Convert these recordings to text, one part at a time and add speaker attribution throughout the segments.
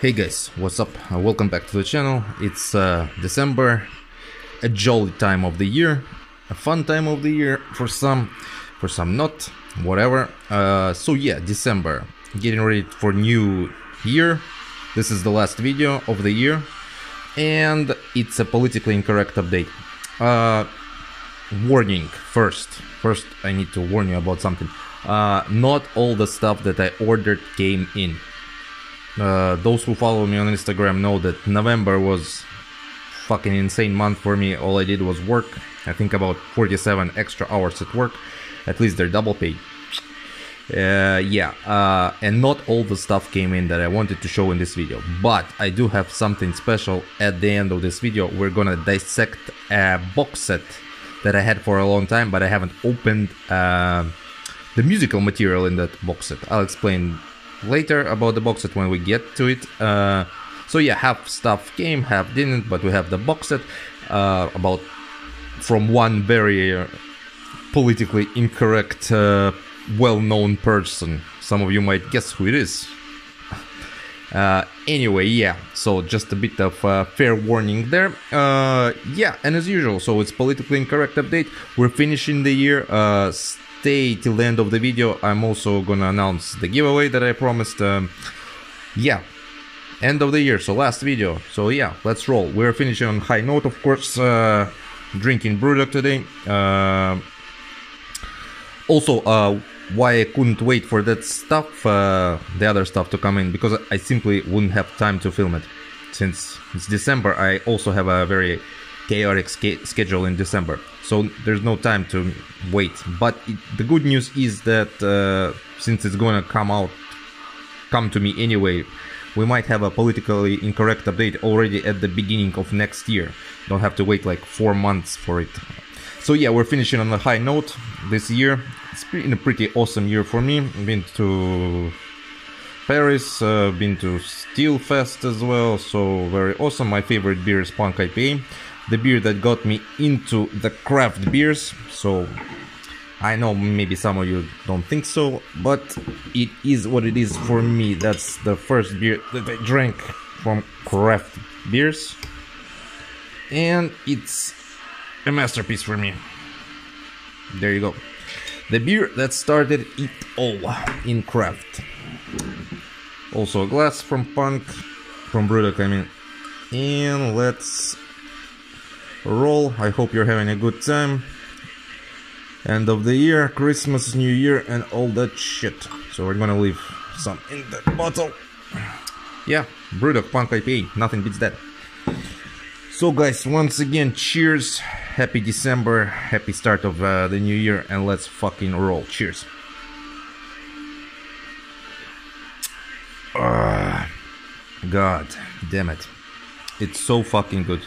Speaker 1: Hey guys, what's up? Welcome back to the channel. It's December, a jolly time of the year, a fun time of the year for some not, whatever. So yeah, December, getting ready for new year. This is the last video of the year, and it's a politically incorrect update. Warning first. I need to warn you about something. Not all the stuff that I ordered came in. Those who follow me on Instagram know that November was fucking insane month for me. All I did was work. I think about 47 extra hours at work. At least they're double paid. And not all the stuff came in that I wanted to show in this video. But I do have something special at the end of this video. We're gonna dissect a box set that I had for a long time, but I haven't opened the musical material in that box set. I'll explain later about the box set when we get to it. So yeah, half stuff came, half didn't, but we have the box set about from one very politically incorrect well-known person. Some of you might guess who it is. Anyway, yeah, so just a bit of fair warning there. Yeah, and as usual, so it's politically incorrect update. We're finishing the year. Stay till the end of the video. I'm also gonna announce the giveaway that I promised. Yeah, end of the year, so last video. So yeah, let's roll. We're finishing on high note, of course. Drinking Brewdog today. Also, why I couldn't wait for that stuff, the other stuff to come in, because I simply wouldn't have time to film it. Since it's December, I also have a very chaotic schedule in December, so there's no time to wait. But the good news is that since it's gonna come to me anyway, we might have a politically incorrect update already at the beginning of next year. Don't have to wait like 4 months for it. So yeah, we're finishing on a high note this year. It's been a pretty awesome year for me. Been to Paris, been to Steel Fest as well, so very awesome. My favorite beer is Punk IPA, the beer that got me into the craft beers. So I know maybe some of you don't think so, but it is what it is for me. That's the first beer that I drank from craft beers, and it's a masterpiece for me. There you go. The beer that started it all in craft. Also a glass from Punk, from Brewdog, I mean. And let's roll. I hope you're having a good time. End of the year, Christmas, New Year, and all that shit. So we're gonna leave some in the bottle. Yeah, Brewdog Punk IPA, nothing beats that. So guys, once again, cheers. Happy December, happy start of the new year, and let's fucking roll. Cheers. God damn it. It's so fucking good.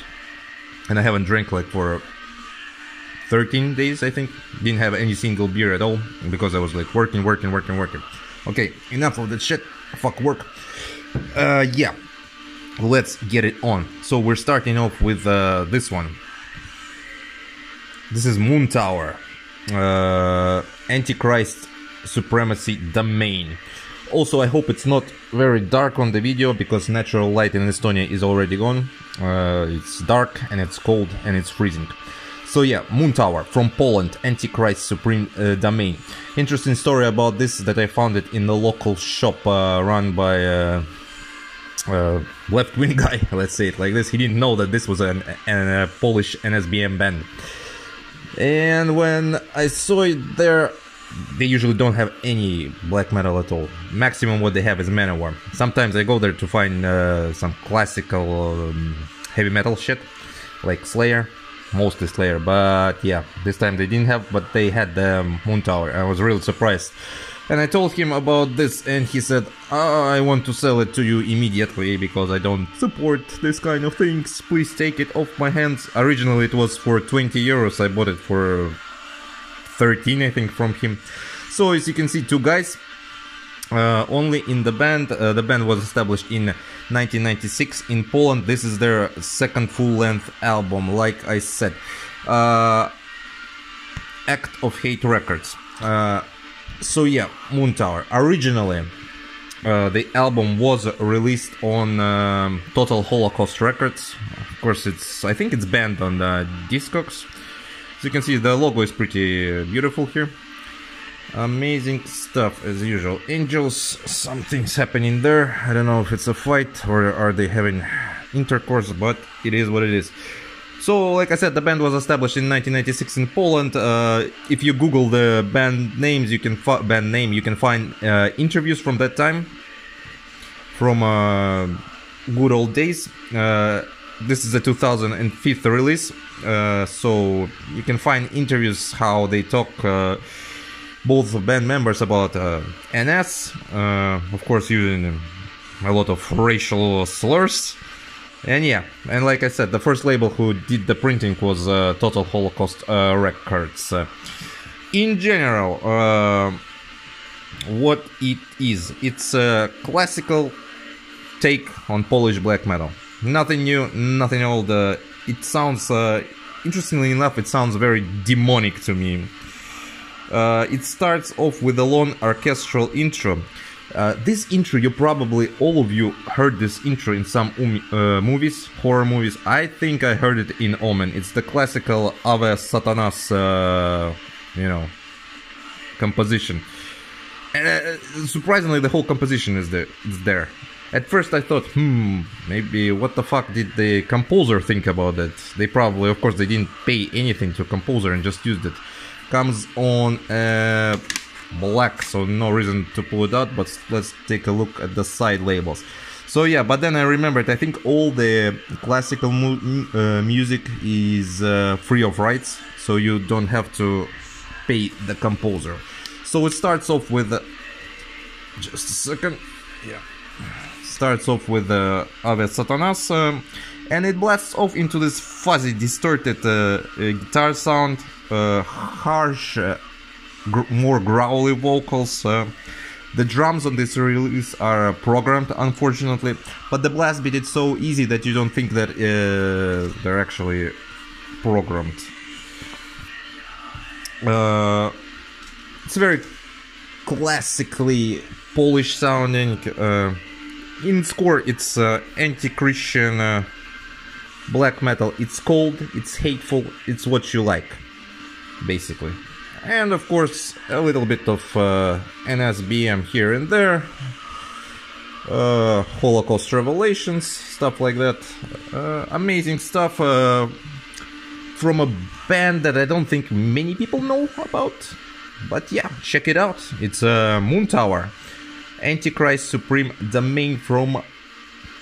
Speaker 1: And I haven't drank like for 13 days, I think. Didn't have any single beer at all, because I was like working. Okay, enough of that shit. Fuck work. Yeah. Let's get it on. So we're starting off with this one. This is Moon Tower, Antichrist Supremacy Domain. Also, I hope it's not very dark on the video, because natural light in Estonia is already gone. It's dark and it's cold and it's freezing. So yeah, Moon Tower from Poland, Antichrist Supreme Domain. Interesting story about this, that I found it in the local shop run by left-wing guy, let's say it like this. He didn't know that this was a Polish NSBM band. And when I saw it there, they usually don't have any black metal at all. Maximum what they have is Manowar. Sometimes I go there to find some classical heavy metal shit, like Slayer, mostly Slayer. But yeah, this time they didn't have, but they had the Moon Tower. I was really surprised. And I told him about this, and he said, I want to sell it to you immediately, because I don't support this kind of things. Please take it off my hands. Originally it was for 20 euros. I bought it for 13, I think, from him. So as you can see, two guys only in the band. The band was established in 1996 in Poland. This is their second full-length album, like I said. Act of Hate Records. So yeah, Moon Tower. Originally, The album was released on Total Holocaust Records. Of course, I think it's banned on Discogs. As you can see, the logo is pretty beautiful here. Amazing stuff as usual. Angels, something's happening there. I don't know if it's a fight or are they having intercourse, but it is what it is. So, like I said, the band was established in 1996 in Poland. If you Google the band names, you can find interviews from that time, from good old days. This is a 2005 release, so you can find interviews how they talk, both band members, about NS, of course using a lot of racial slurs. And yeah, and like I said, the first label who did the printing was Total Holocaust Records. In general, what it is, it's a classical take on Polish black metal. Nothing new, nothing old. It sounds, interestingly enough, it sounds very demonic to me. It starts off with a long orchestral intro. This intro, all of you heard this intro in some movies, horror movies. I think I heard it in Omen. It's the classical Ave Satanas, composition. And surprisingly, the whole composition is there. At first I thought, maybe what the fuck did the composer think about that? They probably, of course, they didn't pay anything to composer and just used it. Comes on black, so no reason to pull it out, but let's take a look at the side labels. So yeah, but then I remembered, I think all the classical music is free of rights, so you don't have to pay the composer. So it starts off with just a second, yeah, starts off with Ave Satanas, and it blasts off into this fuzzy, distorted guitar sound, harsh, more growly vocals. The drums on this release are programmed, unfortunately, but the blast beat is so easy that you don't think that they're actually programmed. It's very classically Polish sounding. In its core, it's anti-Christian black metal. It's cold, it's hateful, it's what you like, basically. And of course, a little bit of NSBM here and there, Holocaust Revelations, stuff like that. Amazing stuff from a band that I don't think many people know about. But yeah, check it out. It's Moon Tower, Antichrist Supreme Domain from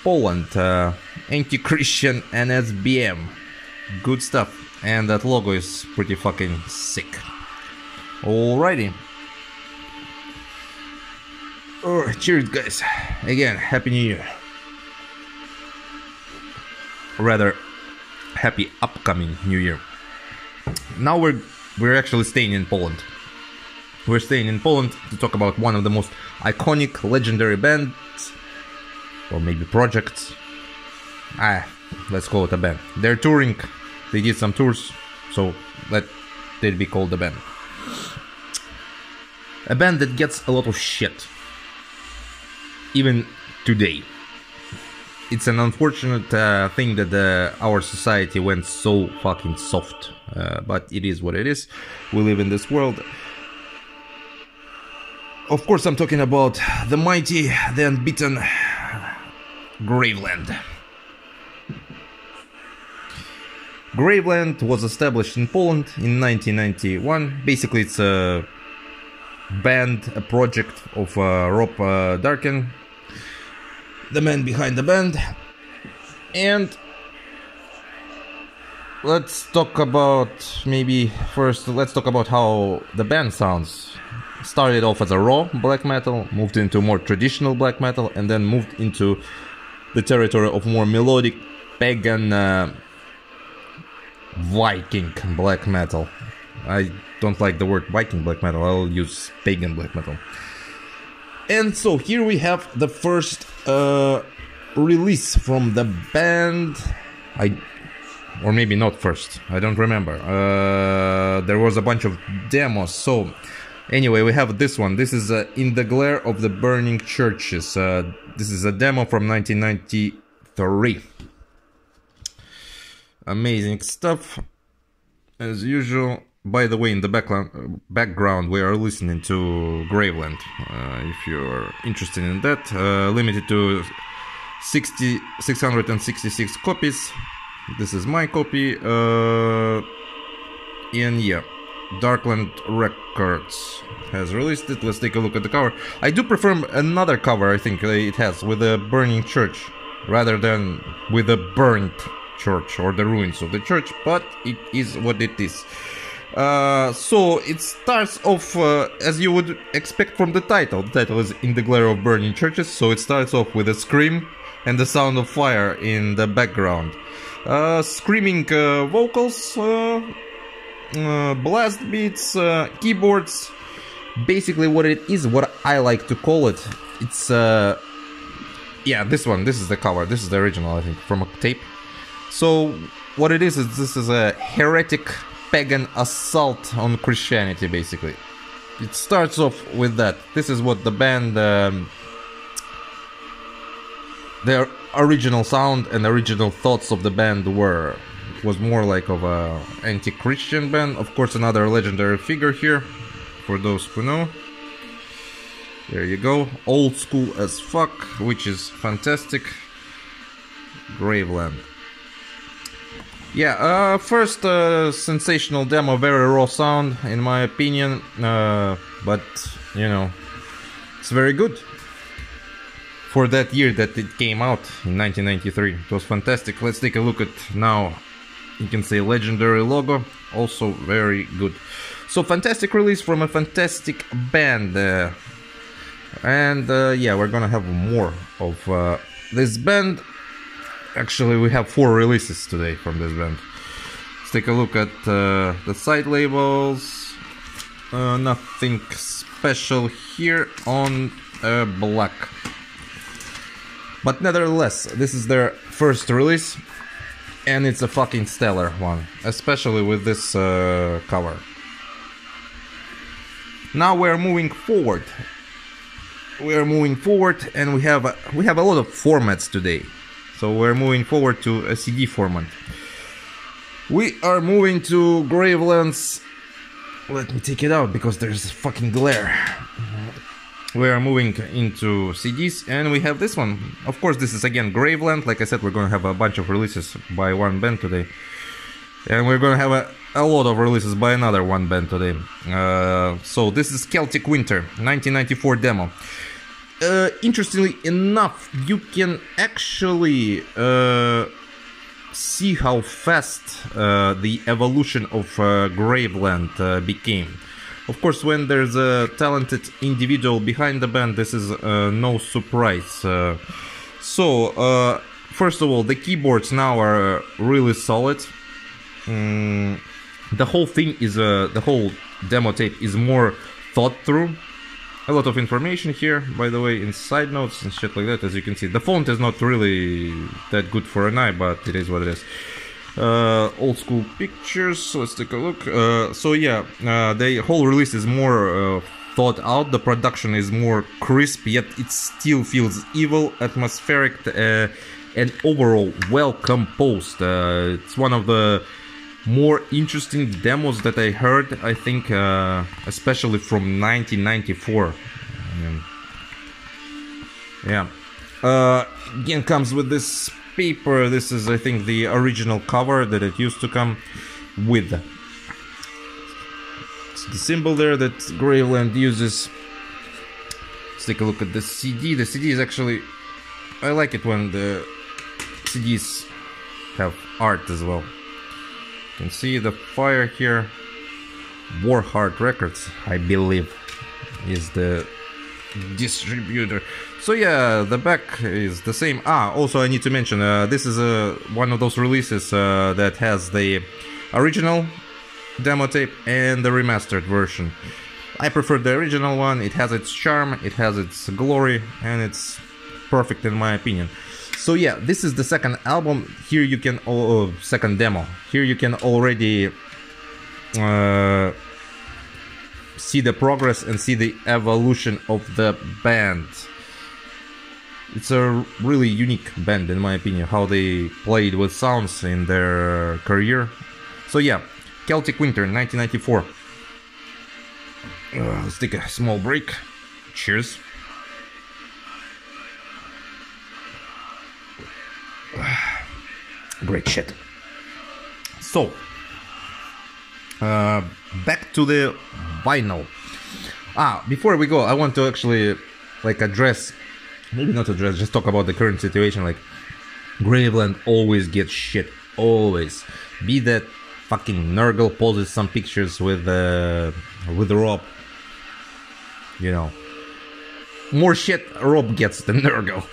Speaker 1: Poland, anti-Christian NSBM. Good stuff. And that logo is pretty fucking sick. Alrighty. Cheers, guys. Again, Happy New Year. Rather, happy upcoming New Year. Now we're actually staying in Poland. We're staying in Poland to talk about one of the most iconic, legendary bands, or maybe projects. Let's call it a band. They're touring. They did some tours, so let it be called a band. A band that gets a lot of shit, even today. It's an unfortunate thing that our society went so fucking soft, but it is what it is. We live in this world. Of course, I'm talking about the mighty, the unbeaten Graveland. Graveland was established in Poland in 1991. Basically, it's a band, a project of Rob Darken, the man behind the band. And let's talk about, let's talk about how the band sounds. Started off as a raw black metal, moved into more traditional black metal, and then moved into the territory of more melodic, pagan, Viking black metal. I don't like the word Viking black metal, I'll use pagan black metal. And so here we have the first release from the band. Or maybe not first, I don't remember. There was a bunch of demos. So Anyway, we have this one. This is In the Glare of the Burning Churches. This is a demo from 1993. Amazing stuff, as usual. By the way, in the background we are listening to Graveland. If you're interested in that, limited to 666 copies. This is my copy. And yeah, Darkland Records has released it. Let's take a look at the cover. I do prefer another cover, I think it has, with a burning church rather than with a burnt church or the ruins of the church, but it is what it is. So it starts off as you would expect from the title. The title is In the Glare of Burning Churches, so it starts off with a scream and the sound of fire in the background. Screaming vocals, blast beats, keyboards. Basically what it is, what I like to call it, it's yeah, this is the cover. This is the original, I think, from a tape. So what it is this is a heretic pagan assault on Christianity, basically. It starts off with that. This is what the band, their original sound and original thoughts of the band were. It was more like of a anti-Christian band. Of course, another legendary figure here, for those who know. There you go. Old school as fuck, which is fantastic. Graveland. Yeah, first sensational demo, very raw sound in my opinion, but you know, it's very good for that year that it came out in 1993. It was fantastic. Let's take a look at now. You can say legendary logo, also very good. So fantastic release from a fantastic band, and yeah, we're gonna have more of this band. Actually, we have 4 releases today from this band. Let's take a look at the side labels. Nothing special here on black. But nevertheless, this is their first release. And it's a fucking stellar one. Especially with this cover. Now we're moving forward. We're moving forward and we have a lot of formats today. So we're moving forward to a CD format. We are moving to Graveland's... Let me take it out because there's a fucking glare. We are moving into CDs and we have this one. Of course, this is again Graveland. Like I said, we're going to have a bunch of releases by one band today. And we're going to have a lot of releases by another one band today. So this is Celtic Winter, 1994 demo. Interestingly enough, you can actually see how fast the evolution of Graveland became. Of course, when there's a talented individual behind the band, this is no surprise. So, first of all, the keyboards now are really solid. The whole thing is, the whole demo tape is more thought through. A lot of information here, by the way, in side notes and shit like that, as you can see. The font is not really that good for an eye, but it is what it is. Old school pictures, let's take a look. So yeah, the whole release is more thought out, the production is more crisp, yet it still feels evil, atmospheric, and overall well composed. It's one of the more interesting demos that I heard, I think, especially from 1994. Yeah. Again, comes with this paper. This is, I think, the original cover that it used to come with. It's the symbol there that Graveland uses. Let's take a look at the CD. The CD is actually... I like it when the CDs have art as well. You can see the fire here. Warheart Records, I believe, is the distributor. So yeah, the back is the same. Also I need to mention, this is one of those releases that has the original demo tape and the remastered version. I prefer the original one. It has its charm, it has its glory, and it's perfect in my opinion. So yeah, this is the second album. Here you can, second demo. Here you can already see the progress and see the evolution of the band. It's a really unique band in my opinion, how they played with sounds in their career. So yeah, Celtic Winter 1994. Let's take a small break. Cheers. Great shit. So, back to the vinyl. Before we go, I want to actually address, maybe not address, just talk about the current situation. Like, Graveland always gets shit, always. Be that fucking Nurgle poses some pictures with Rob. You know, more shit Rob gets than Nurgle.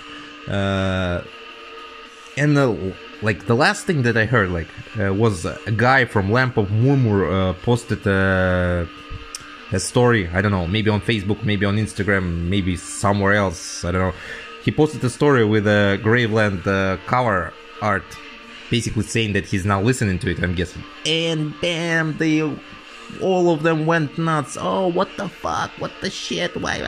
Speaker 1: And the last thing that I heard was a guy from Lamp of Murmur posted a story. I don't know, maybe on Facebook, maybe on Instagram, maybe somewhere else. I don't know. He posted a story with a Graveland cover art, basically saying that he's now listening to it, I'm guessing. And bam, all of them went nuts. Oh, what the fuck? What the shit? Why?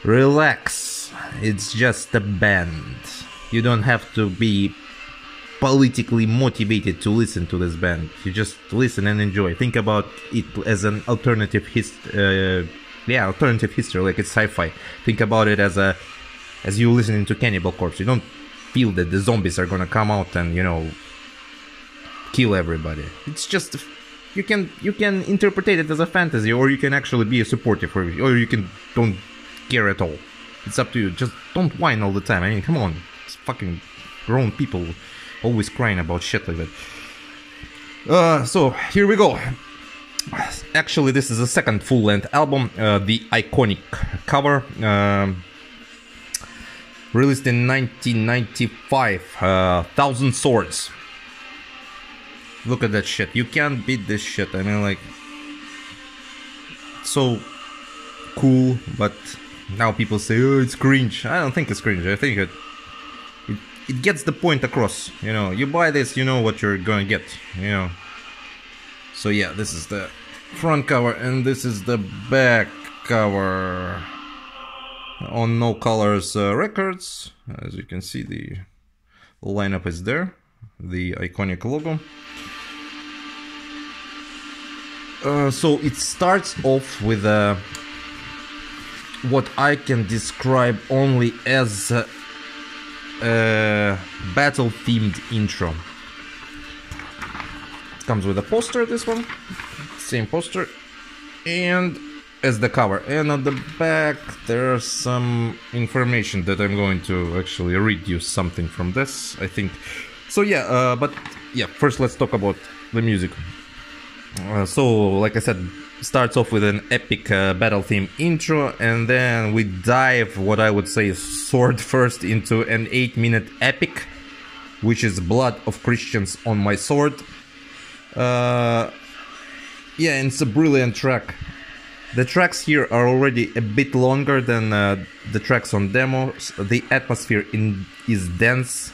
Speaker 1: Relax. It's just a band. You don't have to be politically motivated to listen to this band. You just listen and enjoy. Think about it as an alternative history. Alternative history, like it's sci-fi. Think about it as you listening to Cannibal Corpse. You don't feel that the zombies are gonna come out and, you know, kill everybody. It's just, you can interpret it as a fantasy, or you can actually be a supportive, or you can don't care at all. It's up to you. Just don't whine all the time. I mean, come on. It's fucking grown people always crying about shit like that. So here we go. Actually, this is the second full-length album, the iconic cover, released in 1995. 1,000 Swords. Look at that shit. You can't beat this shit. I mean, like, so cool, but now people say, oh, it's cringe. I don't think it's cringe. I think it gets the point across. You know, you buy this, you know what you're gonna get, you know. So yeah, this is the front cover and this is the back cover on No Colors Records. As you can see, the lineup is there, the iconic logo. So it starts off with what I can describe only as a battle-themed intro. It comes with a poster, this one, same poster, and as the cover. And on the back there's some information that I'm going to actually read you something from this, I think. So yeah, but yeah, first let's talk about the music. So, like I said, starts off with an epic battle theme intro, and then we dive, what I would say, sword first into an 8-minute epic, which is Blood of Christians on My Sword. Yeah, and it's a brilliant track. The tracks here are already a bit longer than the tracks on demos. The atmosphere is dense.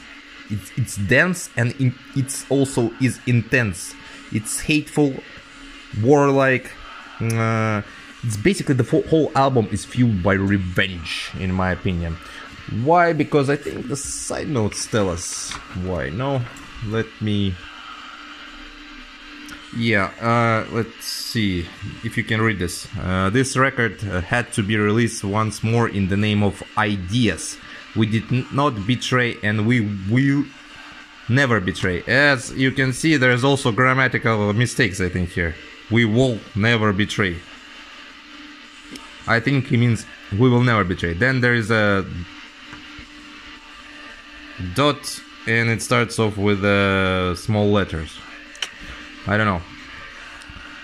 Speaker 1: It's dense, and it's also is intense. It's hateful, warlike. It's basically the whole album is fueled by revenge, in my opinion. Why? Because I think the side notes tell us why. No, let me. Yeah, let's see if you can read this. This record had to be released once more in the name of ideas. We did not betray, and we will never betray. As you can see, there's also grammatical mistakes, I think, here. We will never betray. I think he means we will never betray. Then there is a dot, and it starts off with small letters. I don't know.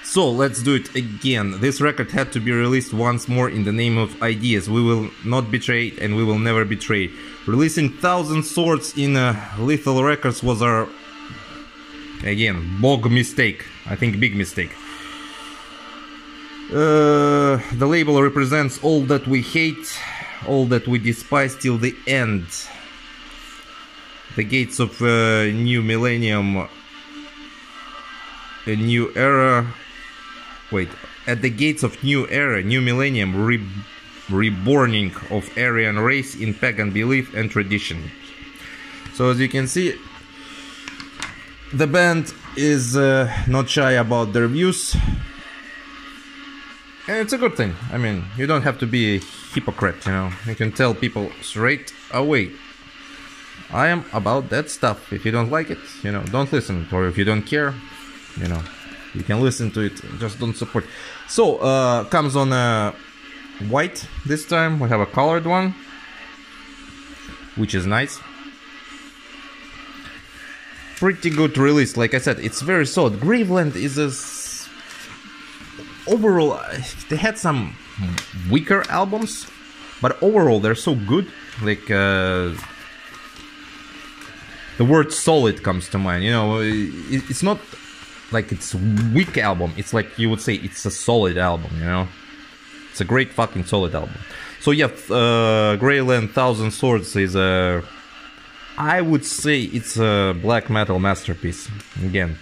Speaker 1: So let's do it again. This record had to be released once more in the name of ideas. We will not betray, and we will never betray. Releasing 1,000 Swords in Lethal Records was our, again, bog mistake. I think big mistake. The label represents all that we hate, all that we despise till the end. The gates of a new millennium, a new era. Wait, at the gates of new era, new millennium, reborning of Aryan race in pagan belief and tradition. So as you can see, the band is not shy about their views, and it's a good thing. I mean, you don't have to be a hypocrite, you know. You can tell people straight away, I am about that stuff. If you don't like it, you know, don't listen. Or if you don't care, you know, you can listen to it, just don't support. So, comes on white this time. We have a colored one, which is nice. Pretty good release, like I said, it's very solid. Graveland is a... Overall, they had some weaker albums, but overall they're so good. Like, the word solid comes to mind, you know. It's not like it's a weak album, it's like you would say it's a solid album, you know. It's a great fucking solid album. So yeah, Graveland Thousand Swords is a... I would say it's a black metal masterpiece. Again,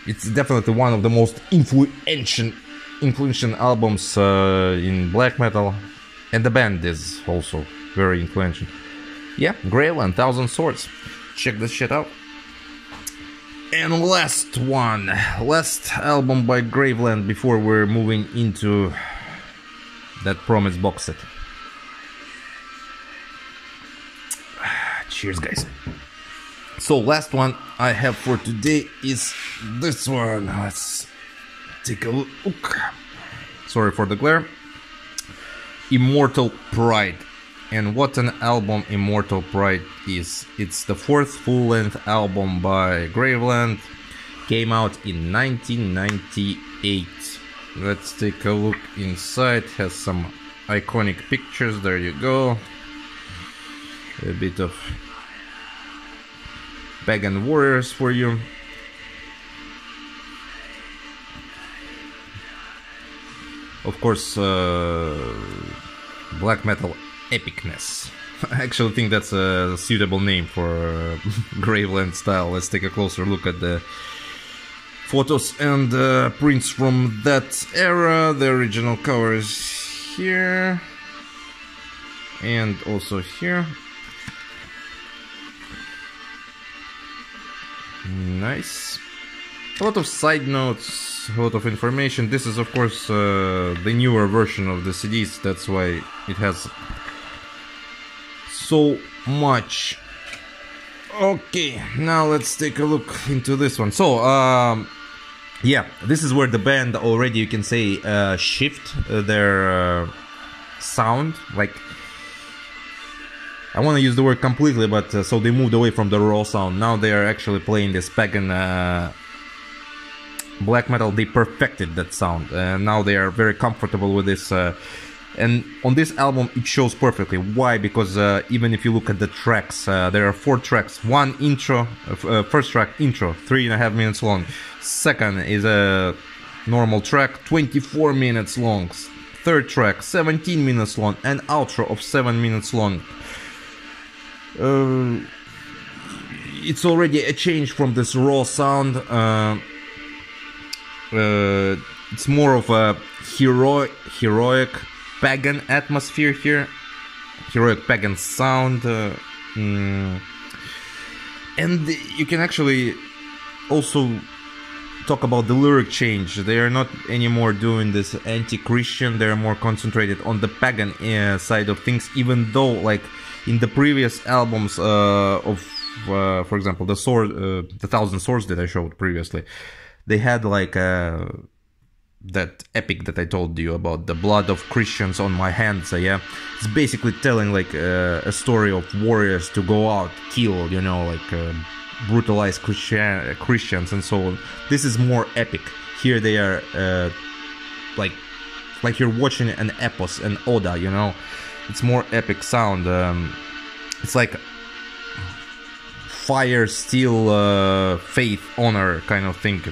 Speaker 1: it's definitely one of the most influential albums in black metal, and the band is also very influential. Yeah, Graveland Thousand Swords. Check this shit out. And last album by Graveland before we're moving into that promised box set. Cheers, guys. So last one I have for today is this one. Let's take a look. Sorry for the glare. Immortal Pride. And what an album Immortal Pride is. It's the fourth full-length album by Graveland. Came out in 1998. Let's take a look inside. Has some iconic pictures. There you go. A bit of pagan warriors for you. Of course, black metal epicness. I actually think that's a suitable name for Graveland style. Let's take a closer look at the photos and prints from that era. The original cover is here and also here. Nice. A lot of side notes, a lot of information. This is of course the newer version of the CDs, that's why it has so much. Okay, now let's take a look into this one. So yeah, this is where the band already, you can say, shift their sound. Like, I want to use the word completely, but so they moved away from the raw sound. Now they are actually playing this pagan black metal. They perfected that sound, and now they are very comfortable with this. And on this album, it shows perfectly. Why? Because even if you look at the tracks, there are 4 tracks. One intro, first track intro, 3.5 minutes long. Second is a normal track, 24 minutes long. Third track, 17 minutes long, and outro of 7 minutes long. It's already a change from this raw sound. It's more of a heroic pagan atmosphere here, heroic pagan sound, and you can actually also talk about the lyric change. They are not anymore doing this anti-Christian, they are more concentrated on the pagan side of things, even though, like, in the previous albums for example, the Thousand Swords that I showed previously, they had like that epic that I told you about, the blood of Christians on my hands. Yeah, it's basically telling like a story of warriors to go out, kill, you know, like brutalize Christians and so on. This is more epic. Here they are like you're watching an epos, an oda, you know. It's more epic sound. It's like fire, steel, faith, honor kind of thing.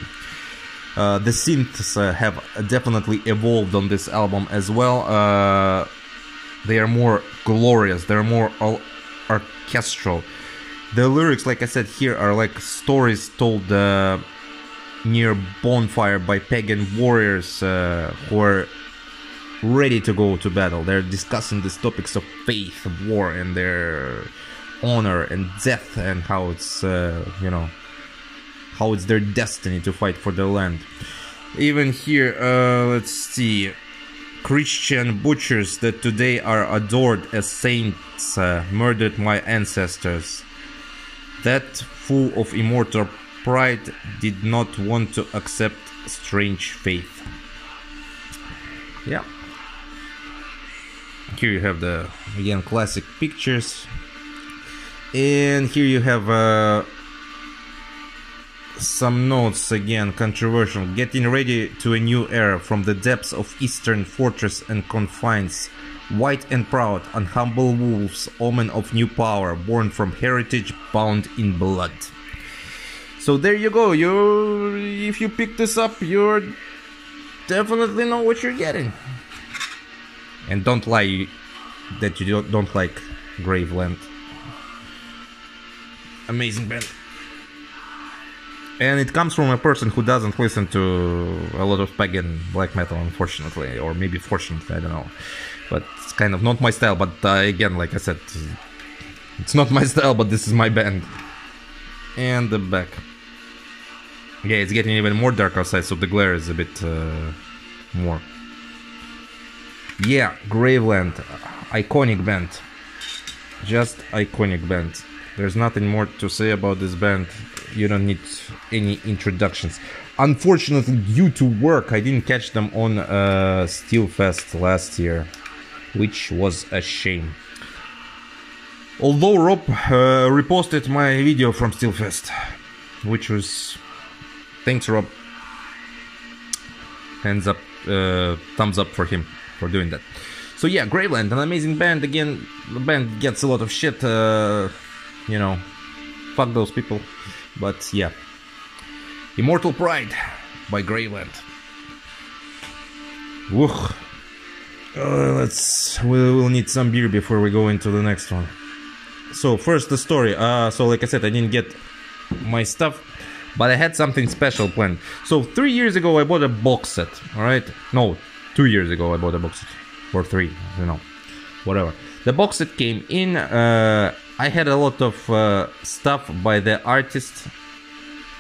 Speaker 1: The synths have definitely evolved on this album as well. They are more glorious, they're more orchestral. The lyrics, like I said here, are like stories told near bonfire by pagan warriors who are ready to go to battle. They're discussing these topics of faith, war, and their honor and death, and how it's how it's their destiny to fight for their land. Even here, let's see, Christian butchers that today are adored as saints murdered my ancestors. That fool of immortal pride did not want to accept strange faith. Yeah. Here you have the, again, classic pictures. And here you have some notes, again, controversial. Getting ready to a new era from the depths of eastern fortress and confines. White and proud, unhumble wolves, omen of new power, born from heritage bound in blood. So there you go. If you pick this up, you definitely know what you're getting. And don't lie that you don't like Graveland. Amazing band. And it comes from a person who doesn't listen to a lot of pagan black metal, unfortunately. Or maybe fortunately, I don't know. But it's kind of not my style. But again, like I said, it's not my style, but this is my band. And the back. Yeah, it's getting even more dark outside, so the glare is a bit more. Yeah, Graveland, iconic band. Just iconic band. There's nothing more to say about this band. You don't need any introductions. Unfortunately, due to work, I didn't catch them on Steelfest last year, which was a shame. Although Rob reposted my video from Steelfest, which was... Thanks, Rob. Hands up, thumbs up for him for doing that. So yeah, Graveland, an amazing band. Again, the band gets a lot of shit, you know, fuck those people. But yeah, Immortal Pride by Graveland. Woof. We'll need some beer before we go into the next one. So first the story. So like I said, I didn't get my stuff, but I had something special planned. So 3 years ago I bought a box set, alright? No, 2 years ago I bought a box set. Or 3, you know, whatever. The box set came in, I had a lot of stuff by the artist.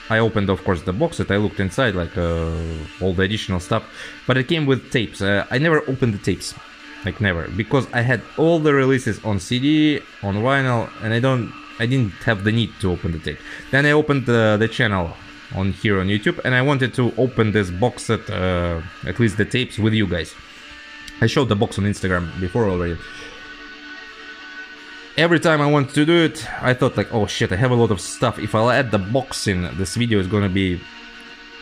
Speaker 1: I opened, of course, the box set, I looked inside, like all the additional stuff. But it came with tapes. I never opened the tapes, like never. Because I had all the releases on CD, on vinyl, and I didn't have the need to open the tape. Then I opened the channel here on YouTube, and I wanted to open this box set, at least the tapes, with you guys. I showed the box on Instagram before already. Every time I wanted to do it, I thought like, oh shit, I have a lot of stuff. If I'll add the box in, this video is gonna be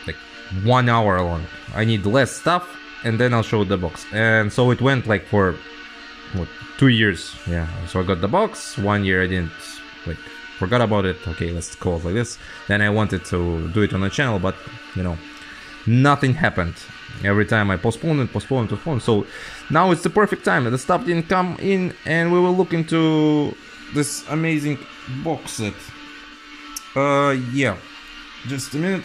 Speaker 1: like 1 hour long. I need less stuff, and then I'll show the box. And so it went like for, what, 2 years. Yeah, so I got the box. 1 year I didn't, like, forgot about it. Okay, let's call it like this. Then I wanted to do it on the channel, but, you know, nothing happened. Every time I postponed. So now it's the perfect time. The stuff didn't come in, and we will look into this amazing box set. Yeah, just a minute.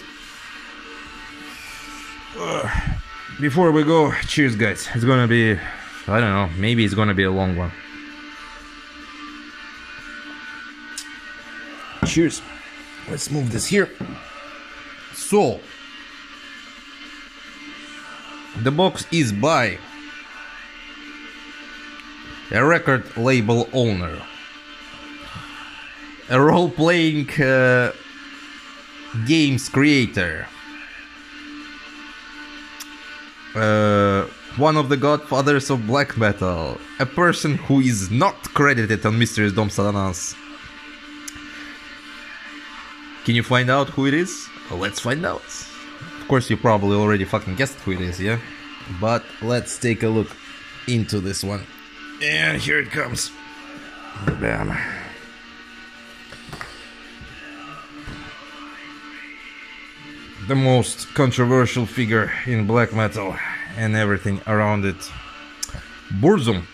Speaker 1: Before we go, cheers, guys. It's gonna be, I don't know, maybe it's gonna be a long one. Cheers. Let's move this here. So, the box is by a record label owner, a role-playing games creator, one of the godfathers of black metal, a person who is not credited on Mysterious Dom Satanas. Can you find out who it is? Well, let's find out. Of course, you probably already fucking guessed who it is, yeah? But let's take a look into this one. And here it comes. Bam. The most controversial figure in black metal and everything around it. Burzum,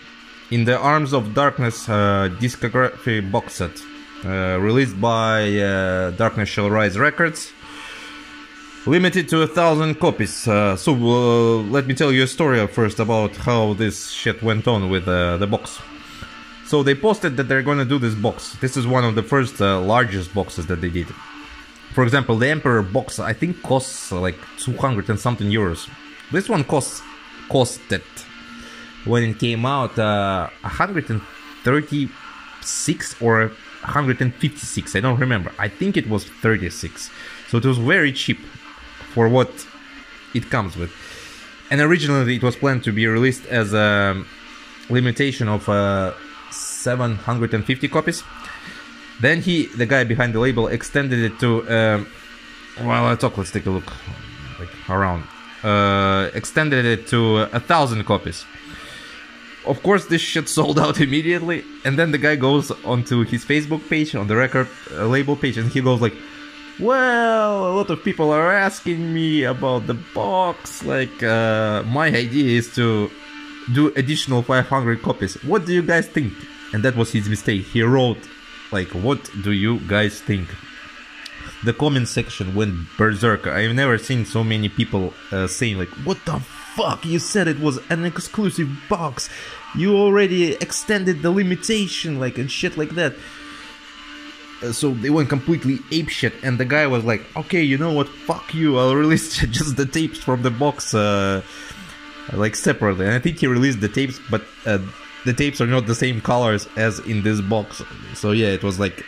Speaker 1: In the Arms of Darkness discography box set. Released by Darkness Shall Rise Records. limited to 1,000 copies. So let me tell you a story first about how this shit went on with the box. So they posted that they're gonna do this box. This is one of the first largest boxes that they did. For example, the Emperor box I think costs like 200 and something euros. This one costed when it came out 136 or 156. I don't remember. I think it was 36. So it was very cheap for what it comes with. And originally it was planned to be released as a limitation of 750 copies. Then the guy behind the label, extended it to let's take a look like around. Extended it to 1,000 copies. Of course, this shit sold out immediately, and then the guy goes onto his Facebook page, on the record label page, and he goes like, well, a lot of people are asking me about the box, like, my idea is to do additional 500 copies. What do you guys think? And that was his mistake. He wrote, like, what do you guys think? The comment section went berserk. I've never seen so many people saying, like, what the fuck? You said it was an exclusive box. You already extended the limitation, like, and shit like that. So they went completely apeshit, and the guy was like, okay, you know what, fuck you, I'll release just the tapes from the box, like, separately. And I think he released the tapes, but the tapes are not the same colors as in this box. So yeah, it was like,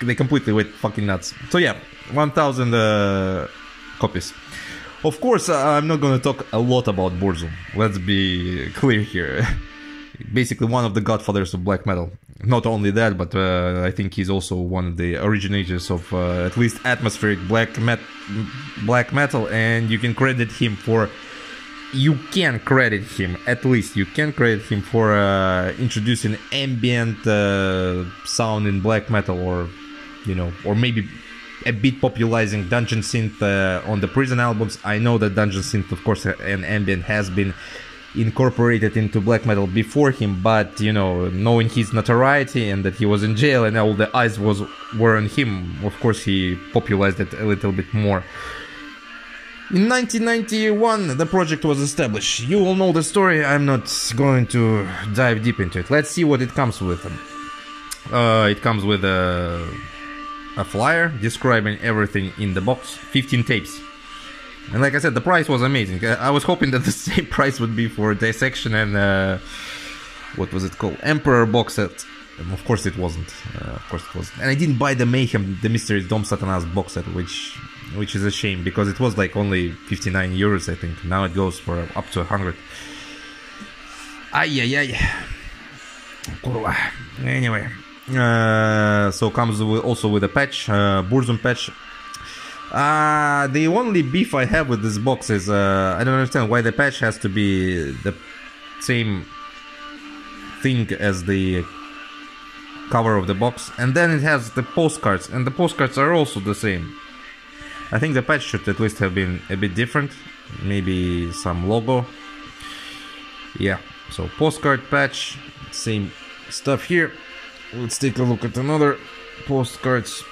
Speaker 1: they completely went fucking nuts. So yeah, 1,000 copies. Of course, I'm not gonna talk a lot about Burzum, let's be clear here. Basically one of the godfathers of black metal. Not only that, but I think he's also one of the originators of at least atmospheric black metal, and you can credit him for... You can credit him for introducing ambient sound in black metal, or, you know, or maybe a bit popularizing Dungeon Synth on the Prison albums. I know that Dungeon Synth, of course, and ambient has been incorporated into black metal before him, but, you know, knowing his notoriety and that he was in jail and all the eyes were on him, of course he popularized it a little bit more. In 1991 the project was established. You all know the story, I'm not going to dive deep into it. Let's see what it comes with. It comes with a flyer describing everything in the box, 15 tapes. And like I said, the price was amazing. I was hoping that the same price would be for Dissection and what was it called? Emperor box set. And of course it wasn't. And I didn't buy the Mayhem, the Mysteries Dom Satanas box set, which is a shame, because it was like only 59 euros, I think. Now it goes for up to 100. Anyway, so comes also with a patch, Burzum patch. The only beef I have with this box is I don't understand why the patch has to be the same thing as the cover of the box, and then it has the postcards, and the postcards are also the same. I think the patch should at least have been a bit different, maybe some logo. Yeah, so postcard, patch, same stuff here. Let's take a look at another postcards.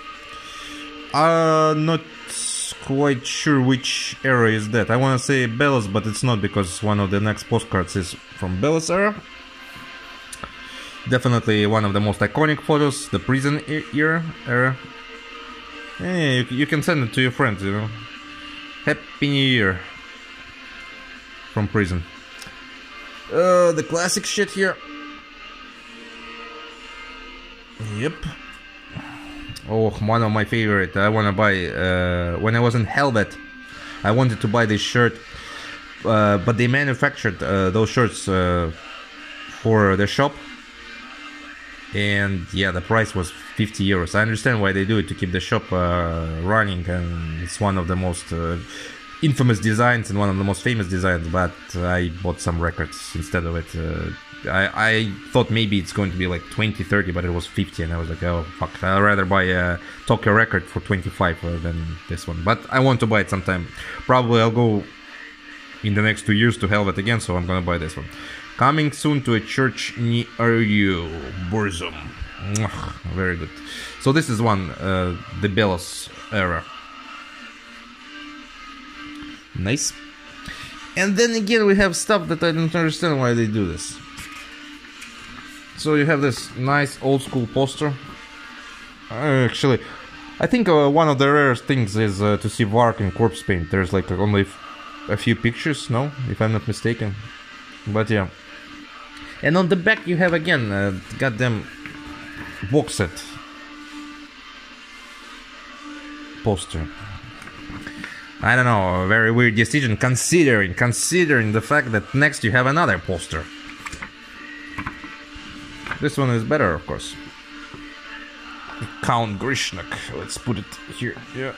Speaker 1: Not quite sure which era is that. I want to say Bellas, but it's not, because one of the next postcards is from Bellas era. Definitely one of the most iconic photos, the prison era. Hey, you can send it to your friends, you know. Happy New Year from prison. The classic shit here. Yep. Oh, one of my favorite. I want to buy. When I was in Helvet, I wanted to buy this shirt, but they manufactured those shirts for the shop, and yeah, the price was 50 euros. I understand why they do it, to keep the shop running, and it's one of the most infamous designs and one of the most famous designs. But I bought some records instead of it. I thought maybe it's going to be like 20-30, but it was 50, and I was like, oh fuck, I'd rather buy a Tokyo record for 25 than this one. But I want to buy it sometime. Probably I'll go in the next 2 years to Helvet again, so I'm gonna buy this one. Coming soon to a church near you, Burzum. Very good. So this is one, the Bellas era. Nice. And then again, we have stuff that I don't understand why they do this. So you have this nice old school poster. Actually, I think one of the rarest things is to see Vark in corpse paint. There's like only a few pictures, no? If I'm not mistaken. But yeah. And on the back you have again a goddamn box set poster. I don't know, a very weird decision considering the fact that next you have another poster. This one is better, of course. Count Grishnak. Let's put it here. Yeah.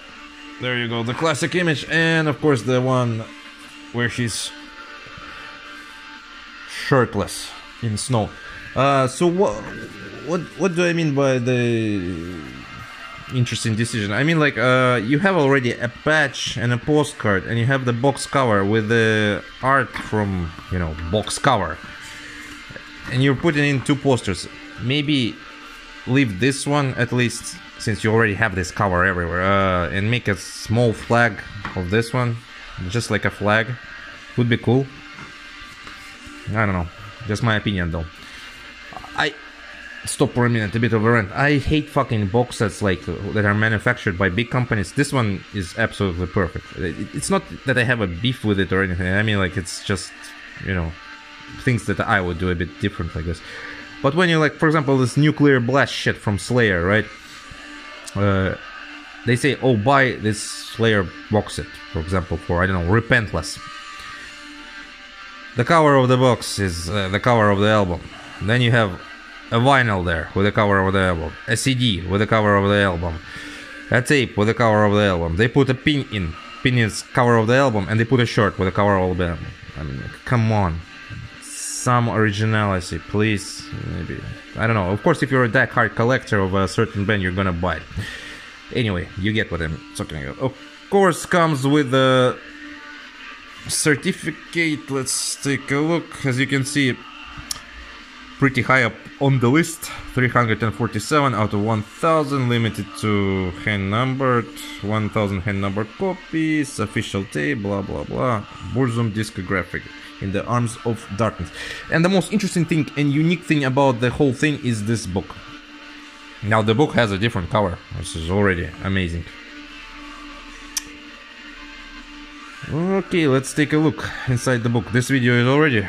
Speaker 1: There you go, the classic image, and of course the one where she's shirtless in snow. So what do I mean by the interesting decision? I mean, like, you have already a patch and a postcard, and you have the box cover with the art from, you know, box cover, and you're putting in two posters. Maybe leave this one, at least, since you already have this cover everywhere, and make a small flag of this one, just like a flag. Would be cool. I don't know, just my opinion though. Stop for a minute, a bit of a rant. I hate fucking box sets like that are manufactured by big companies. This one is absolutely perfect. It's not that I have a beef with it or anything. I mean, like, it's just, you know, things that I would do a bit different, I guess. But when you, like, for example, this nuclear blast shit from Slayer, right? They say, oh, buy this Slayer box set, for example, for, I don't know, Repentless. The cover of the box is the cover of the album. Then you have a vinyl there with the cover of the album, a CD with the cover of the album, a tape with the cover of the album. They put a pin in. Pin is cover of the album, and they put a shirt with the cover of the album. I mean, come on. Some originality, please. Maybe. I don't know. Of course, if you're a die-hard collector of a certain band, you're gonna buy it. Anyway, you get what I'm talking about. Of course, comes with the certificate. Let's take a look. As you can see, pretty high up on the list. 347 out of 1000, limited to hand-numbered, 1000 hand-numbered copies, official tape, blah blah blah. Burzum discographic, In the Arms of Darkness. And the most interesting thing and unique thing about the whole thing is this book. Now the book has a different cover, which is already amazing. Okay, let's take a look inside the book. This video is already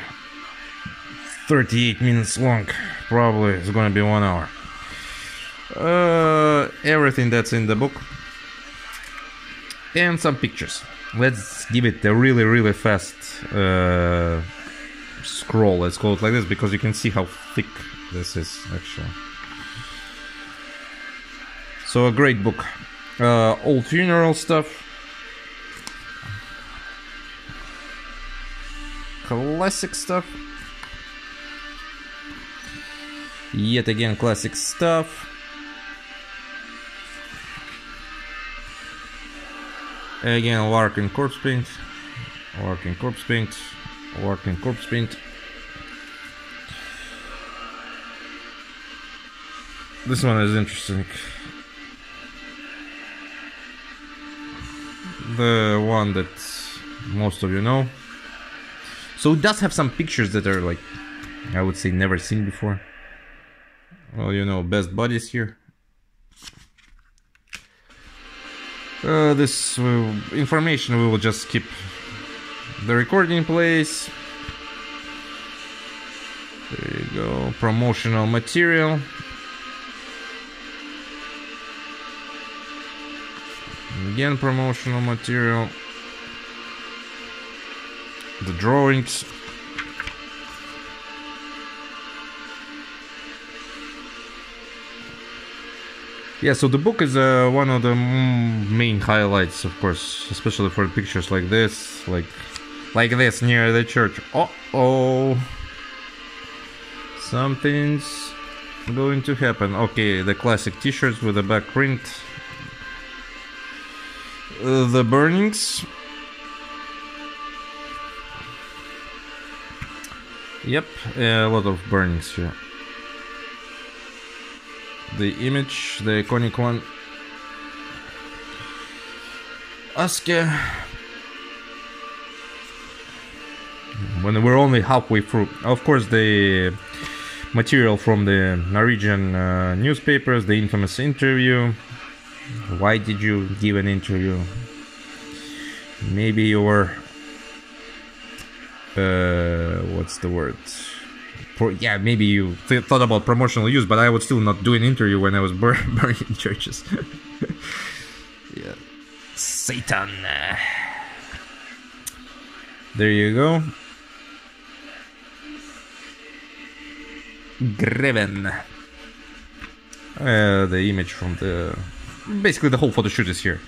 Speaker 1: 38 minutes long. Probably it's gonna be 1 hour. Everything that's in the book. And some pictures. Let's give it a really fast scroll. Let's call it like this, because you can see how thick this is actually. So a great book. Old funeral stuff. Classic stuff. Yet again, classic stuff. Again, working corpse paint. Working corpse paint. Working corpse paint. This one is interesting. The one that most of you know. So it does have some pictures that are, like, I would say never seen before. Well, you know, best buddies here. This information we will just keep the recording in place. There you go. Promotional material. Again, promotional material. The drawings. Yeah, so the book is one of the main highlights, of course, especially for pictures like this, like this near the church. Oh, something's going to happen. Okay, the classic T-shirts with the back print. The burnings. Yep, a lot of burnings here. The image, the iconic one. Asuka. when we're only halfway through. Of course, the material from the Norwegian newspapers, the infamous interview. Why did you give an interview? Maybe you were what's the word? Yeah, maybe you thought about promotional use, but I would still not do an interview when I was burning churches. Yeah, Satan. There you go. Graveland. The image from the... Basically the whole photo shoot is here.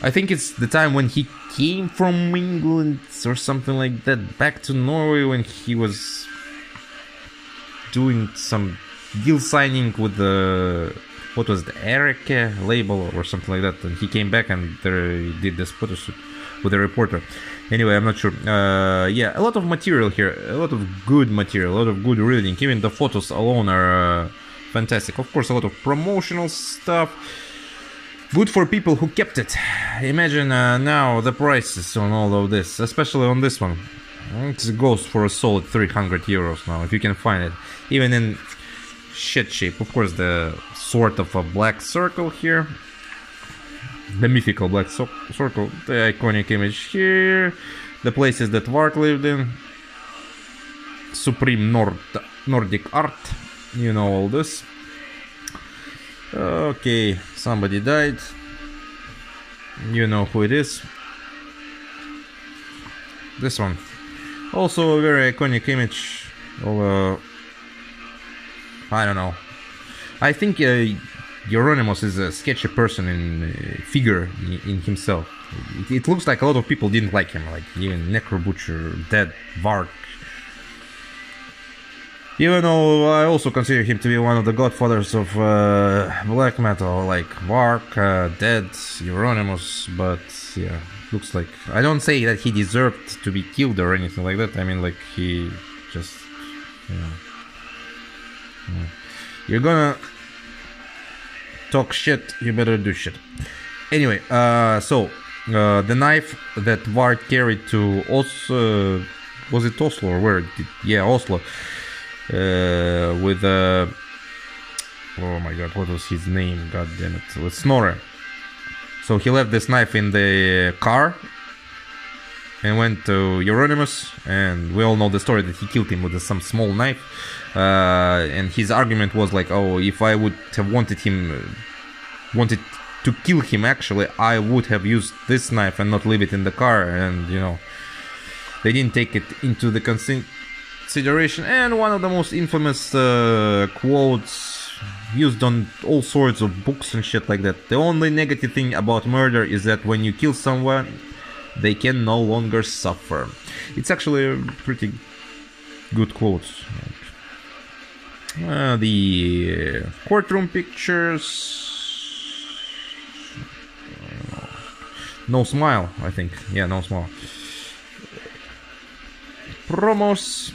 Speaker 1: I think it's the time when he came from England or something like that back to Norway, when he was doing some deal signing with the... What was the Erika label or something like that, and he came back and he did this photo shoot with a reporter. Anyway, I'm not sure. Yeah, a lot of material here, a lot of good material, a lot of good reading. Even the photos alone are fantastic. Of course, a lot of promotional stuff. Good for people who kept it. Imagine now the prices on all of this, especially on this one. It goes for a solid 300 euros now, if you can find it. Even in shit shape. Of course, the sort of a black circle here. The mythical black circle. The iconic image here. The places that Vart lived in. Supreme Nordic art. You know all this. Okay, somebody died. You know who it is. This one. Also a very iconic image of I don't know. I think Euronymous is a sketchy person in figure in himself. It looks like a lot of people didn't like him, like even Necrobutcher, Dead, Vark. Even though I also consider him to be one of the godfathers of black metal, like Vark, Dead, Euronymous, but yeah, looks like... I don't say that he deserved to be killed or anything like that, I mean like he just... You're gonna talk shit, you better do shit. Anyway, the knife that Vart carried to Oslo... was it Oslo or where? Yeah, Oslo. With oh my god, what was his name? God damn it, with Snorre. So he left this knife in the car and went to Euronymous, and we all know the story that he killed him with some small knife. And his argument was like, oh, if I would have wanted to kill him, actually, I would have used this knife and not leave it in the car. And you know, they didn't take it into the consideration. And one of the most infamous quotes used on all sorts of books and shit like that: the only negative thing about murder is that when you kill someone, they can no longer suffer. It's actually a pretty good quote. The courtroom pictures. No smile, I think. Yeah, no smile. Promos.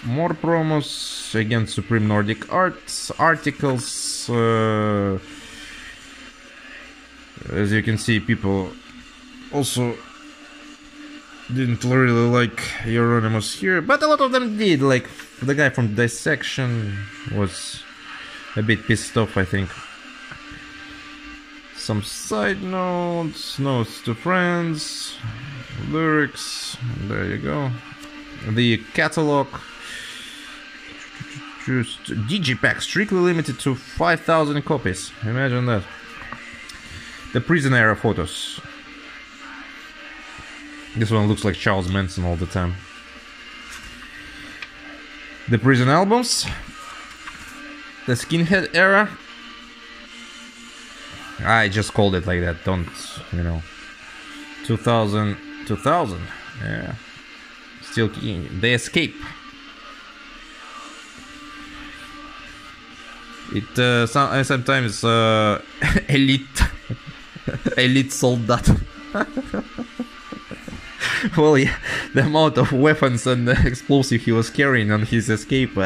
Speaker 1: More promos against Supreme Nordic Arts. Articles. As you can see, people also didn't really like Euronymous here, but a lot of them did. Like the guy from Dissection was a bit pissed off, I think. Some side notes, notes to friends, lyrics, there you go. The catalog, just digipack, strictly limited to 5,000 copies, imagine that. The prison era photos. This one looks like Charles Manson all the time. The prison albums. The skinhead era. I just called it like that, don't, you know. 2000, yeah. Still, The Escape. It, sometimes, elite soldat. Well, yeah, the amount of weapons and explosive he was carrying on his escape,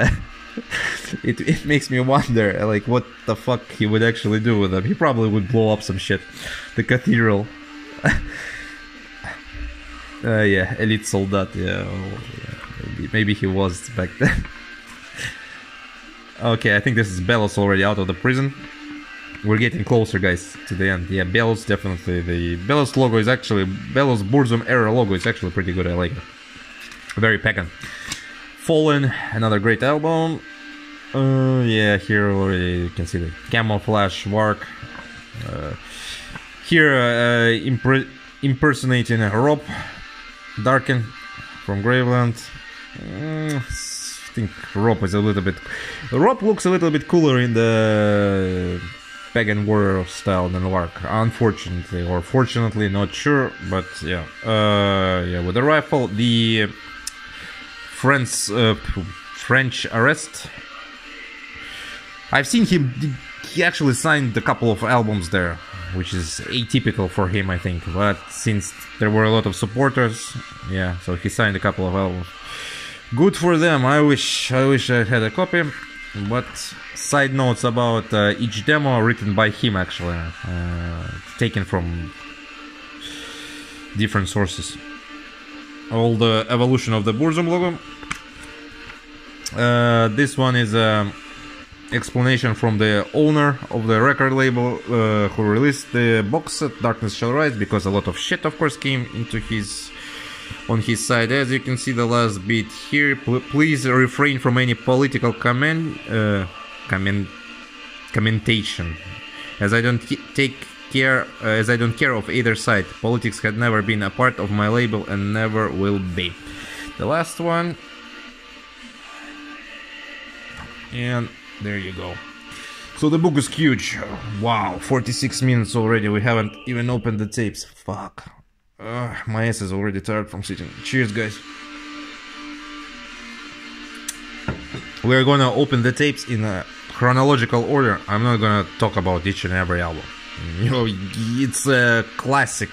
Speaker 1: it makes me wonder, like, what the fuck he would actually do with them. He probably would blow up some shit. The cathedral. Yeah, elite soldat. Yeah, oh, yeah. Maybe he was back then. Okay, I think this is Belos already out of the prison. We're getting closer, guys, to the end. Yeah, Belos definitely. The Belos logo is actually Belos Burzum era logo is actually pretty good. I like it. Very pagan. Fallen, another great album. Yeah, here already you can see the camouflage work. Here, impersonating Rob Darken from Graveland. I think Rob is a little bit. Rob looks a little bit cooler in the Pagan Warrior style than Lark. Unfortunately, or fortunately, not sure. But yeah, yeah, with the rifle, the French arrest. I've seen him. He actually signed a couple of albums there, which is atypical for him, I think. But since there were a lot of supporters, yeah, so he signed a couple of albums. Good for them. I wish I had a copy. But side notes about each demo written by him, actually, taken from different sources. All the evolution of the Burzum logo. This one is explanation from the owner of the record label who released the box set Darkness Shall Rise, because a lot of shit of course came into on his side. As you can see the last bit here, please refrain from any political commentation, as I don't care of either side. Politics had never been a part of my label and never will be. The last one, and there you go. So the book is huge. Wow, 46 minutes already. We haven't even opened the tapes. Fuck. My ass is already tired from sitting. Cheers, guys. We're gonna open the tapes in a chronological order. I'm not gonna talk about each and every album. You know, it's classic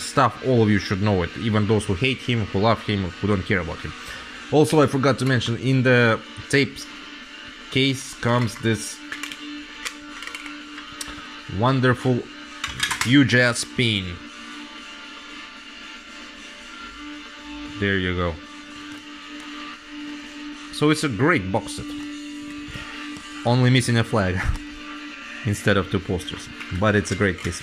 Speaker 1: stuff. All of you should know it. Even those who hate him, who love him, who don't care about him. Also, I forgot to mention, in the tapes case comes this wonderful huge ass pin. There you go. So it's a great box set. Only missing a flag instead of two posters, but it's a great case.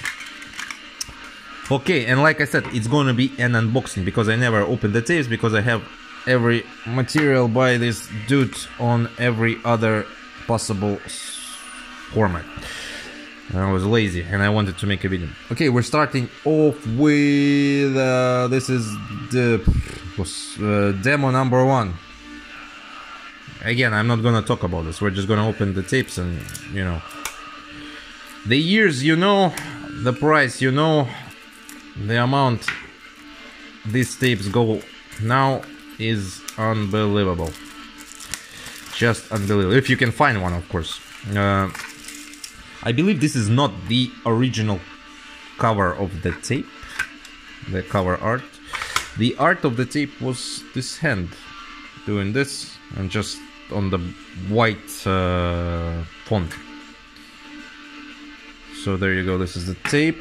Speaker 1: Okay, and like I said, it's gonna be an unboxing because I never opened the tapes, because I have every material by this dude on every other possible format. I was lazy and I wanted to make a video. Okay, we're starting off with this is the demo number 1. Again, I'm not gonna talk about this. We're just gonna open the tapes and, you know, the years, you know, the price, you know, the amount these tapes go now is unbelievable. Just unbelievable. If you can find one, of course. I believe this is not the original cover of the tape, the cover art. The art of the tape was this hand doing this, and just on the white font. So there you go, this is the tape.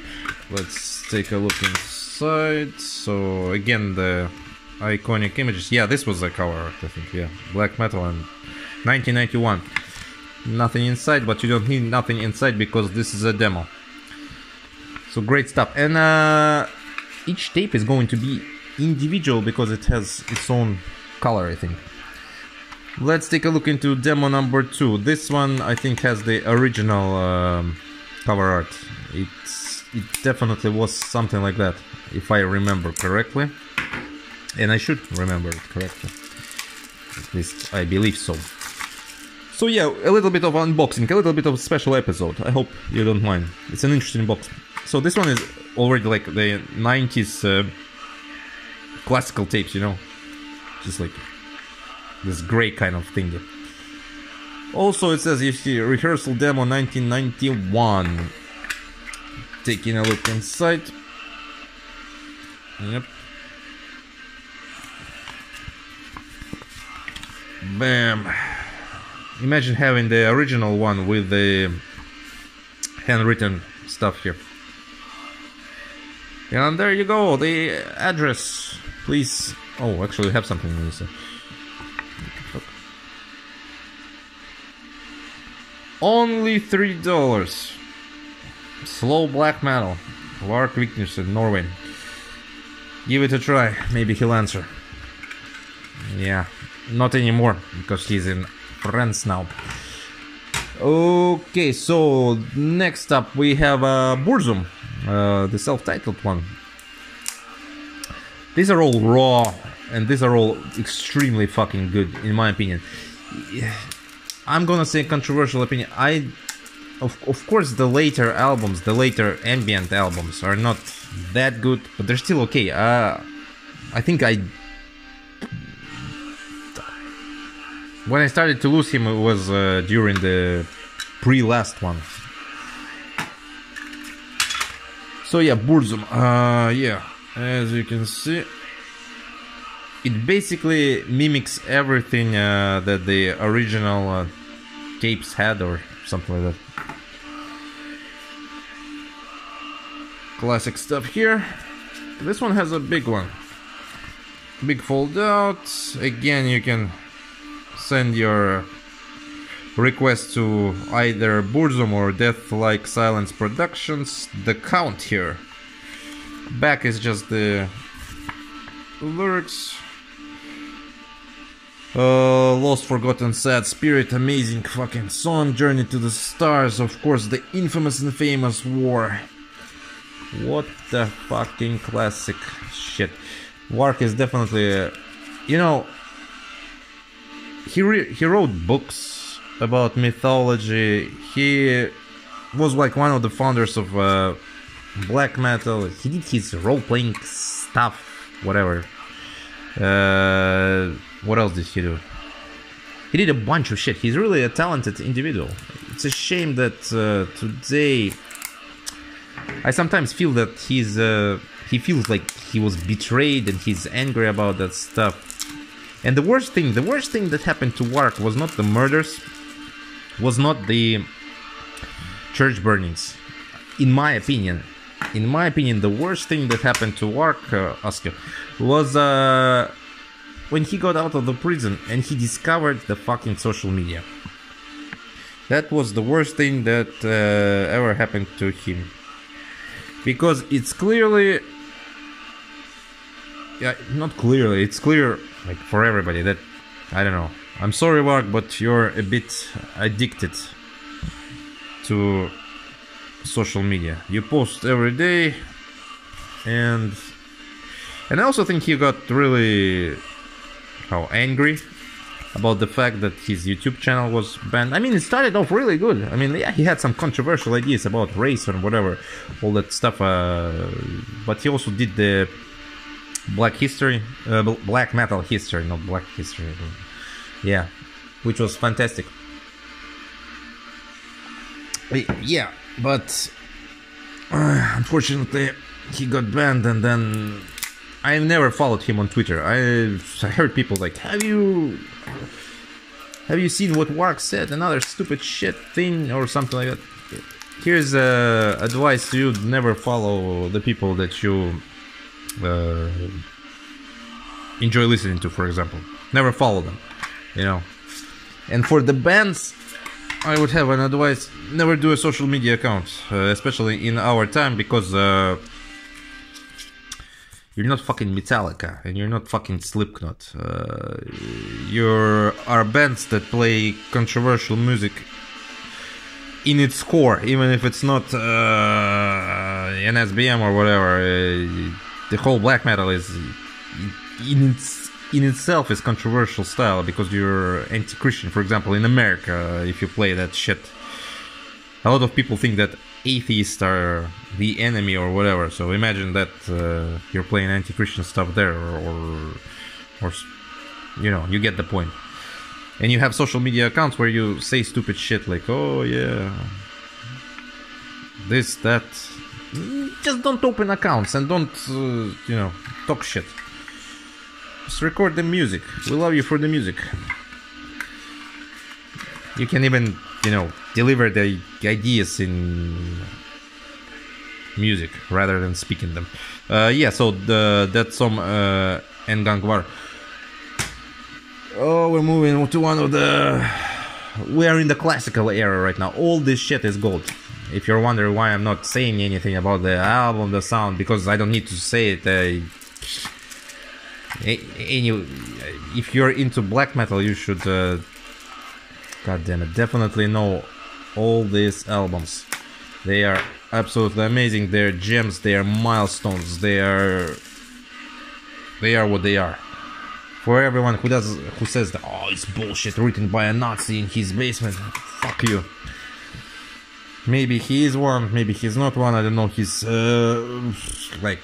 Speaker 1: Let's take a look inside. So again, the iconic images. Yeah, this was the cover art, I think. Yeah, black metal and 1991. Nothing inside, but you don't need nothing inside because this is a demo. So great stuff. And each tape is going to be individual because it has its own color, I think. Let's take a look into demo number 2. This one I think has the original cover art. It definitely was something like that, if I remember correctly. And I should remember it correctly. At least I believe so. So yeah, a little bit of unboxing, a little bit of a special episode. I hope you don't mind. It's an interesting box. So this one is already like the 90s classical tapes, you know. Just like this gray kind of thing. Also it says, you see, rehearsal demo 1991. Taking a look inside. Yep. Bam. Imagine having the original one with the handwritten stuff here. And there you go, the address Please. Oh, actually, I have something in this. Only $3. Slow black metal. Lark Weakness in Norway. Give it a try. Maybe he'll answer. Yeah, not anymore because he's in France now. Okay, so next up we have Burzum, the self-titled one. These are all raw, and these are all extremely fucking good, in my opinion. I'm gonna say controversial opinion. Of course, the later albums, the later ambient albums, are not that good, but they're still okay. I think when I started to lose him, it was during the pre-last one. So yeah, Burzum. Yeah, as you can see, it basically mimics everything that the original tapes had, or something like that. Classic stuff here. This one has a big one. Big fold out. Again, you can send your request to either Burzum or Death Like Silence Productions. The count here. Back is just the lyrics. Lost, Forgotten, Sad Spirit, amazing fucking song. Journey to the Stars, of course, the infamous and famous War. What the fucking classic shit. Wark is definitely, you know, he wrote books about mythology. He was like one of the founders of black metal. He did his role-playing stuff, whatever. What else did he do? He did a bunch of shit. He's really a talented individual. It's a shame that today I sometimes feel that he feels like he was betrayed and he's angry about that stuff. And the worst thing that happened to Wark was not the murders, was not the church burnings. In my opinion, the worst thing that happened to Wark, Oscar, was when he got out of the prison and he discovered the fucking social media. That was the worst thing that ever happened to him. Because it's clearly... Yeah, not clearly, it's clear, like, for everybody that... I don't know. I'm sorry, Wark, but you're a bit addicted to social media. You post every day, and I also think he got really angry about the fact that his YouTube channel was banned. I mean, it started off really good. I mean, yeah, he had some controversial ideas about race and whatever, all that stuff, but he also did the black metal history, not black history. Yeah, which was fantastic. Yeah, but unfortunately he got banned, and then I never followed him on Twitter. I heard people like, have you seen what Wark said? Another stupid shit thing or something like that. Here's advice to you: never follow the people that you enjoy listening to, for example. Never follow them, you know. And for the bands, I would have an advice: never do a social media account, especially in our time, because you're not fucking Metallica and you're not fucking Slipknot. You are bands that play controversial music in its core, even if it's not an SBM or whatever. The whole black metal is in itself is controversial style, because you're anti-Christian. For example, in America, if you play that shit, a lot of people think that atheists are the enemy or whatever. So imagine that you're playing anti-Christian stuff there, or you know, you get the point. And you have social media accounts where you say stupid shit like, oh yeah, this, that. Just don't open accounts and don't you know, talk shit. Just record the music. We love you for the music. You can even, you know, deliver the ideas in music rather than speaking them. Yeah, so that's some and Gangwar. Oh, we're moving to one of the... We are in the classical era right now. All this shit is gold. If you're wondering why I'm not saying anything about the album, the sound, because I don't need to say it. If you're into black metal, you should, god damn it, definitely know all these albums. They are absolutely amazing. They're gems. They are milestones. They are what they are. For everyone who says that, oh, it's bullshit written by a Nazi in his basement, fuck you. Maybe he is one, maybe he's not one. I don't know his like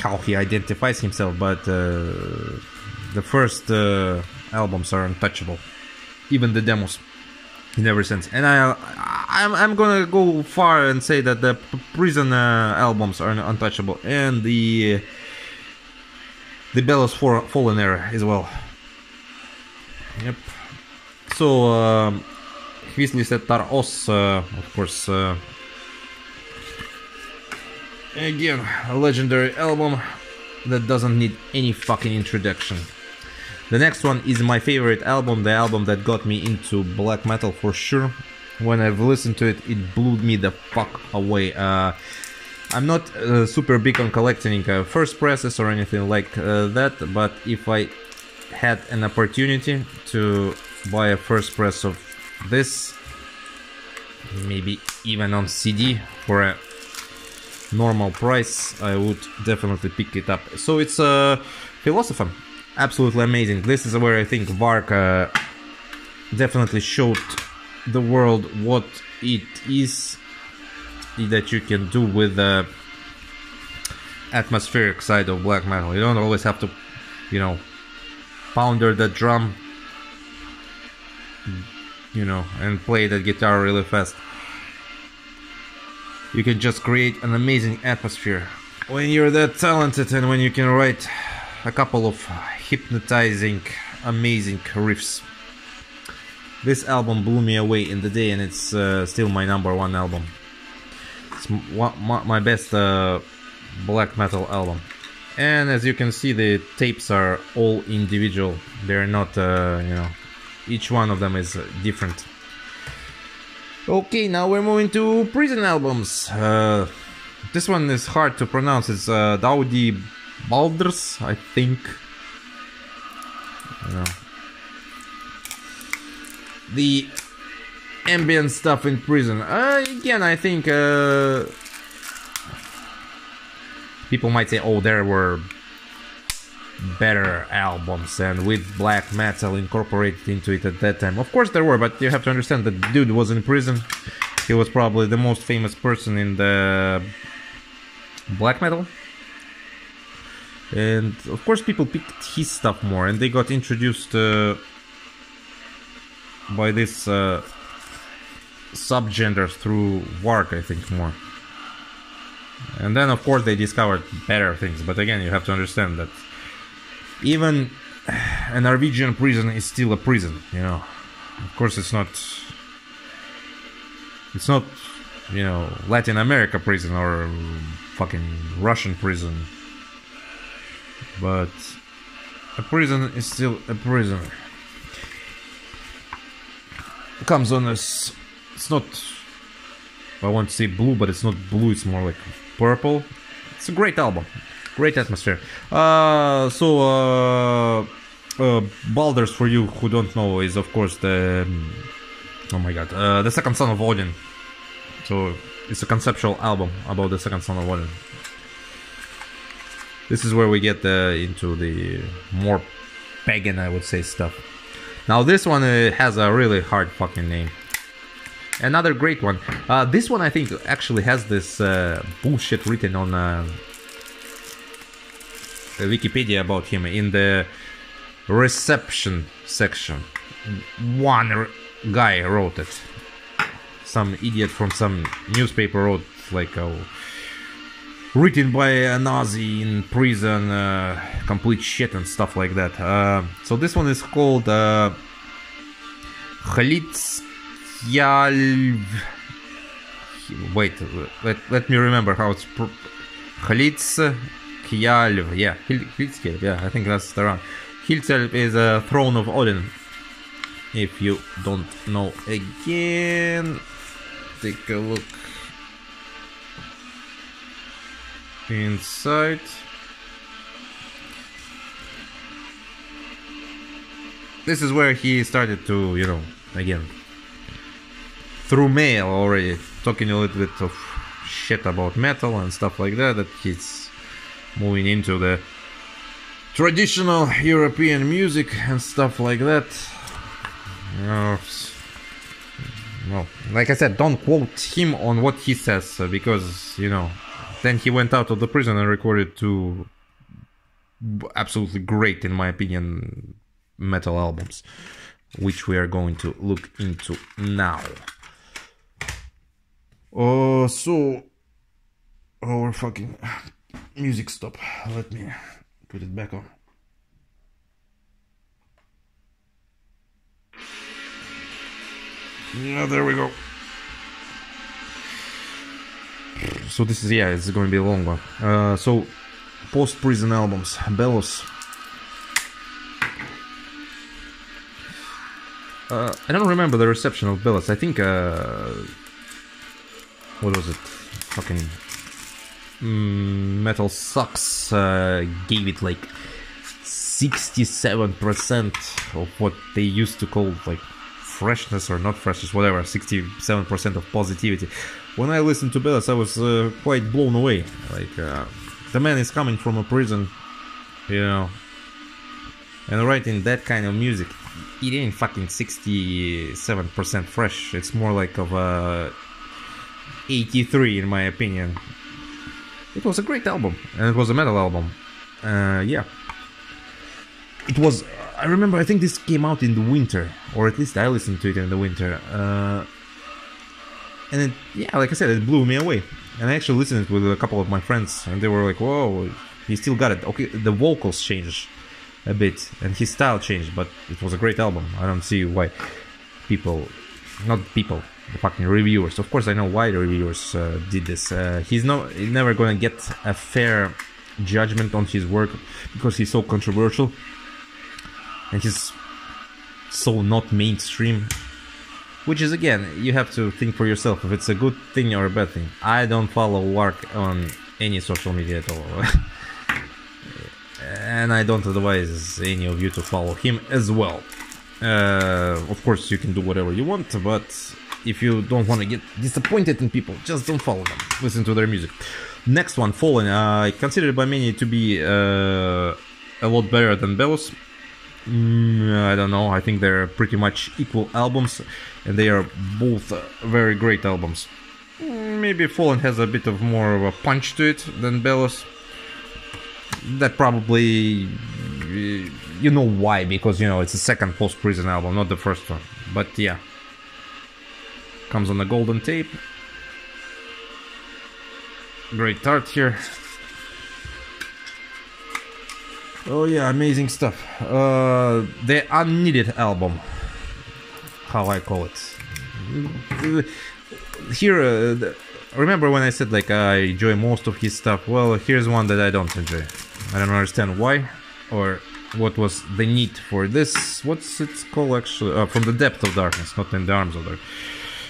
Speaker 1: how he identifies himself, but the first albums are untouchable, even the demos, in every sense. And I'm gonna go far and say that the Prison albums are untouchable, and the Bellows Fallen era as well. Yep. So Hvizli Tar Os, of course, again, a legendary album that doesn't need any fucking introduction. The next one is my favorite album, the album that got me into black metal for sure. When I've listened to it, it blew me the fuck away. I'm not super big on collecting first presses or anything like that, but if I had an opportunity to buy a first press of this, maybe even on CD for a normal price, I would definitely pick it up. So it's Philosopher, absolutely amazing. This is where I think Vark definitely showed the world what it is that you can do with the atmospheric side of black metal. You don't always have to, you know, pounder the drum, you know, and play that guitar really fast. You can just create an amazing atmosphere when you're that talented, and when you can write a couple of hypnotizing, amazing riffs. This album blew me away in the day, and it's still my #1 album. It's my best black metal album. And as you can see, the tapes are all individual. They're not, you know, each one of them is different. Okay, now we're moving to Prison albums. This one is hard to pronounce. It's Daudi Balders, I think. I don't know. The ambient stuff in Prison. Again, I think people might say, oh, there were better albums and with black metal incorporated into it at that time. Of course there were, but you have to understand that the dude was in prison. He was probably the most famous person in the black metal. And of course people picked his stuff more, and they got introduced by this subgender through Vark, I think, more. And then of course they discovered better things, but again, you have to understand that even a Norwegian prison is still a prison, you know. Of course it's not, you know, Latin America prison or fucking Russian prison, but a prison is still a prison. It comes on this, it's not, I want to say blue, but it's not blue, it's more like purple. It's a great album, great atmosphere. Balders, for you who don't know, is of course the, oh my god, the second son of Odin. So it's a conceptual album about the second son of Odin. This is where we get into the more pagan, I would say, stuff. Now this one has a really hard fucking name. Another great one. This one I think actually has this bullshit written on Wikipedia about him in the reception section. One guy wrote it. Some idiot from some newspaper wrote like written by a Nazi in prison, complete shit and stuff like that. So this one is called Khalid's Wait, let me remember how it's Khalid's Hildskjalv. Yeah, Hildskjalv. Yeah, I think that's the wrong. Hildskjalv is a throne of Odin. If you don't know, again, take a look inside. This is where he started to, you know, again, through mail already, talking a little bit of shit about metal and stuff like that, that he's moving into the traditional European music and stuff like that. Well, like I said, don't quote him on what he says, because, you know, then he went out of the prison and recorded two absolutely great, in my opinion, metal albums, which we are going to look into now. So our fucking music stop. Let me put it back on. Yeah, there we go. So this is, yeah, it's going to be a long one. So post-prison albums, Bellows. I don't remember the reception of Bellows. I think, what was it? Fucking Metal Sucks gave it like 67% of what they used to call like freshness or not freshness, whatever, 67% of positivity. When I listened to Bellows, I was quite blown away. Like, the man is coming from a prison, you know, and writing that kind of music. It ain't fucking 67% fresh. It's more like of a 83, in my opinion. It was a great album, and it was a metal album. Yeah. It was, I remember, I think this came out in the winter, or at least I listened to it in the winter. And it, yeah, like I said, it blew me away. And I actually listened to it with a couple of my friends, and they were like, whoa, he still got it. Okay, the vocals changed a bit, and his style changed, but it was a great album. I don't see why people, not people, the fucking reviewers. Of course, I know why the reviewers did this. He's never gonna get a fair judgment on his work because he's so controversial and he's so not mainstream. Which is, again, you have to think for yourself if it's a good thing or a bad thing. I don't follow Wark on any social media at all. And I don't advise any of you to follow him as well. Of course, you can do whatever you want, but if you don't want to get disappointed in people, just don't follow them. Listen to their music. Next one, Fallen. I consider it by many to be a lot better than Bellows. I don't know. I think they're pretty much equal albums, and they are both very great albums. Maybe Fallen has a bit of more of a punch to it than Bellows. That probably, you know why, because, you know, it's the second post-prison album, not the first one. But yeah, comes on the golden tape. Great art here. Oh yeah, amazing stuff. The unneeded album, how I call it. Here, remember when I said like I enjoy most of his stuff? Well, here's one that I don't enjoy. I don't understand why, or what was the need for this. What's it called actually? From the Depth of Darkness, not In the Arms of Darkness.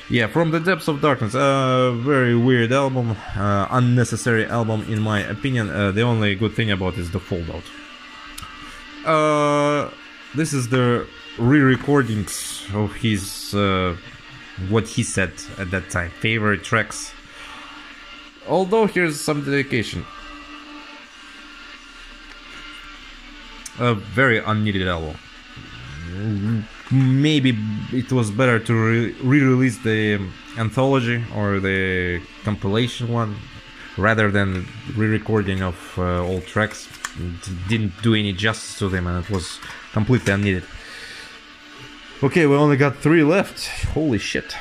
Speaker 1: Yeah, From the Depths of Darkness. Very weird album, unnecessary album in my opinion. The only good thing about it is the fold-out. This is the re-recordings of his, what he said at that time, favorite tracks. Although here's some dedication. A very unneeded album. Maybe it was better to re-release the anthology or the compilation one rather than re-recording of old tracks. It didn't do any justice to them, and it was completely unneeded. Okay, we only got 3 left. Holy shit.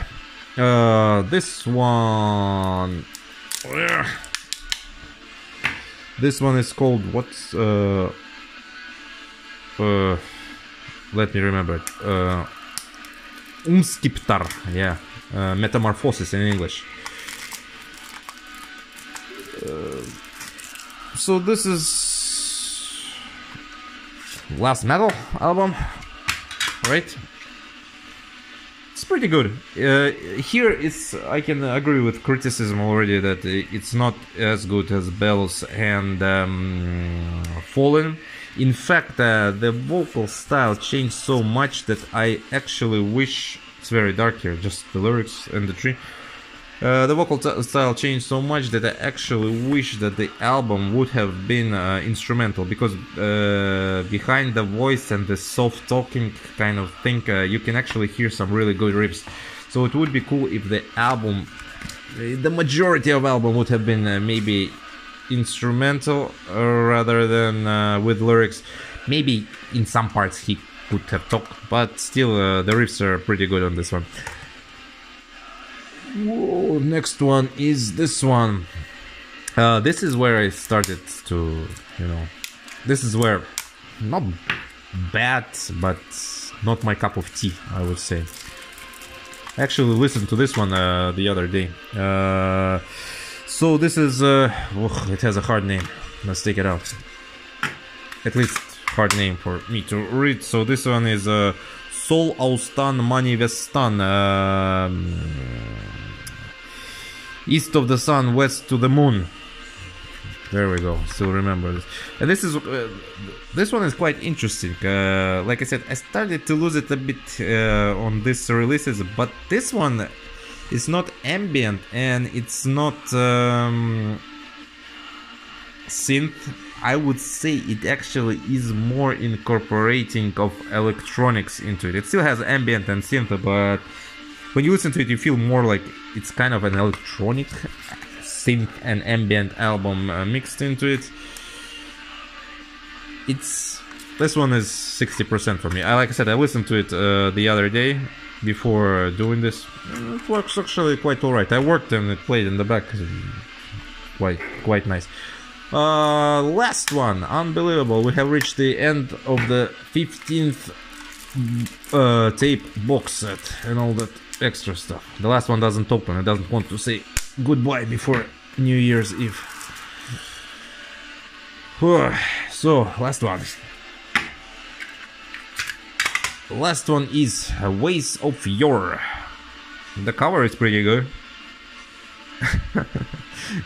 Speaker 1: This one... This one is called... What's... let me remember it. Umskiptar, yeah. Metamorphosis in English. So this is last metal album, right? It's pretty good. Here it's, I can agree with criticism already that it's not as good as Bells and Fallen. In fact, the vocal style changed so much that I actually wish, it's very dark here, just the lyrics and the tree. The vocal style changed so much that I actually wish that the album would have been instrumental, because behind the voice and the soft talking kind of thing, you can actually hear some really good riffs. So it would be cool if the album, the majority of album would have been maybe instrumental rather than with lyrics. Maybe in some parts he could have talked, but still the riffs are pretty good on this one. Whoa, next one is this one. This is where I started to, you know, this is where, not bad, but not my cup of tea, I would say. I actually listened to this one the other day. So this is, it has a hard name. Let's take it out. At least hard name for me to read. So this one is Sol Austan Manifestan. East of the sun, west to the moon. There we go. Still remember this. And this one is quite interesting. Like I said, I started to lose it a bit on these releases, but this one is not ambient and it's not synth. I would say it actually is more incorporating of electronics into it. It still has ambient and synth, but when you listen to it, you feel more like it's kind of an electronic synth and ambient album mixed into it. This one is 60% for me. Like I said, I listened to it the other day before doing this. It works actually quite alright. I worked and it played in the back. Quite nice. Last one, unbelievable. We have reached the end of the 15th tape box set and all that extra stuff. The last one doesn't open. It doesn't want to say goodbye before New Year's Eve. So, last one. Last one is Ways of Yore. The cover is pretty good.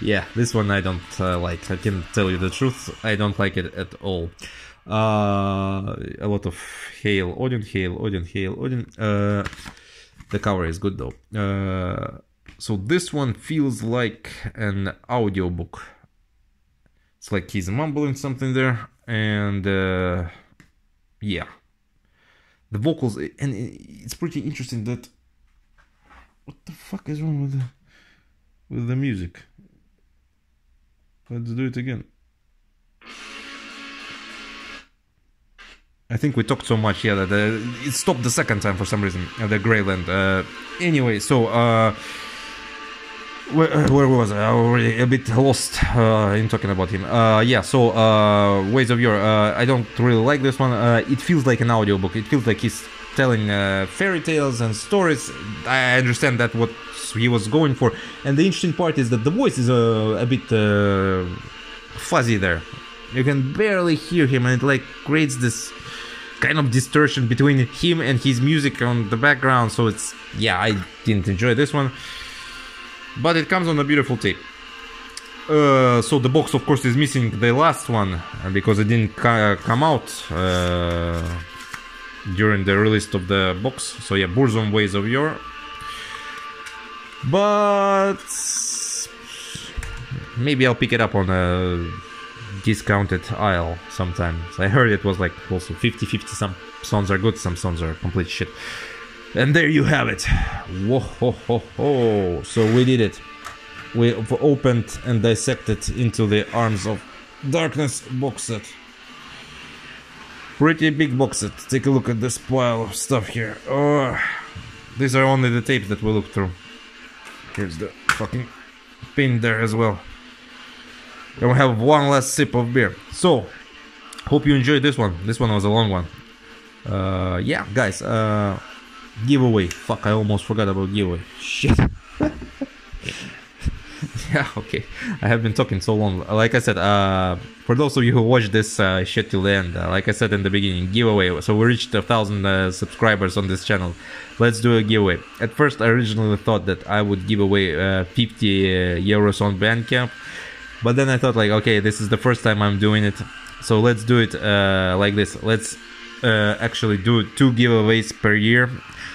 Speaker 1: Yeah, this one I don't like. I can tell you the truth. I don't like it at all. A lot of hail, Odin, hail, Odin, hail, Odin. The cover is good though. So this one feels like an audiobook. It's like he's mumbling something there, and yeah, the vocals, and it's pretty interesting that. What the fuck is wrong with the music? Let's do it again. I think we talked so much, yeah, that it stopped the second time for some reason, the Graveland. Anyway, so, where was I? Already a bit lost in talking about him. Yeah, so, Ways of Yore, I don't really like this one. It feels like an audiobook. It feels like he's telling fairy tales and stories. I understand that what he was going for. And the interesting part is that the voice is a bit fuzzy there. You can barely hear him, and it like creates this kind of distortion between him and his music on the background. So it's, yeah, I didn't enjoy this one, but it comes on a beautiful tape. So the box of course is missing the last one because it didn't come out during the release of the box. So yeah, Burzum, Ways of Yore. But maybe I'll pick it up on a discounted aisle sometimes. I heard it was like also 50-50. Some songs are good, some songs are complete shit. And there you have it. Whoa, ho, ho, ho. So we did it. We opened and dissected Into the Arms of Darkness box set. Pretty big box set. Take a look at this pile of stuff here. Oh, these are only the tapes that we looked through. Here's the fucking pin there as well. And we have one last sip of beer. So, hope you enjoyed this one. This one was a long one. Yeah, guys, giveaway. Fuck, I almost forgot about giveaway. Shit. Yeah, okay. I have been talking so long. Like I said, for those of you who watched this shit till the end, like I said in the beginning, giveaway. So we reached 1,000 subscribers on this channel. Let's do a giveaway. At first, I originally thought that I would give away 50 euros on Bandcamp, but then I thought like, okay, this is the first time I'm doing it, so let's do it like this. Let's actually do 2 giveaways per year.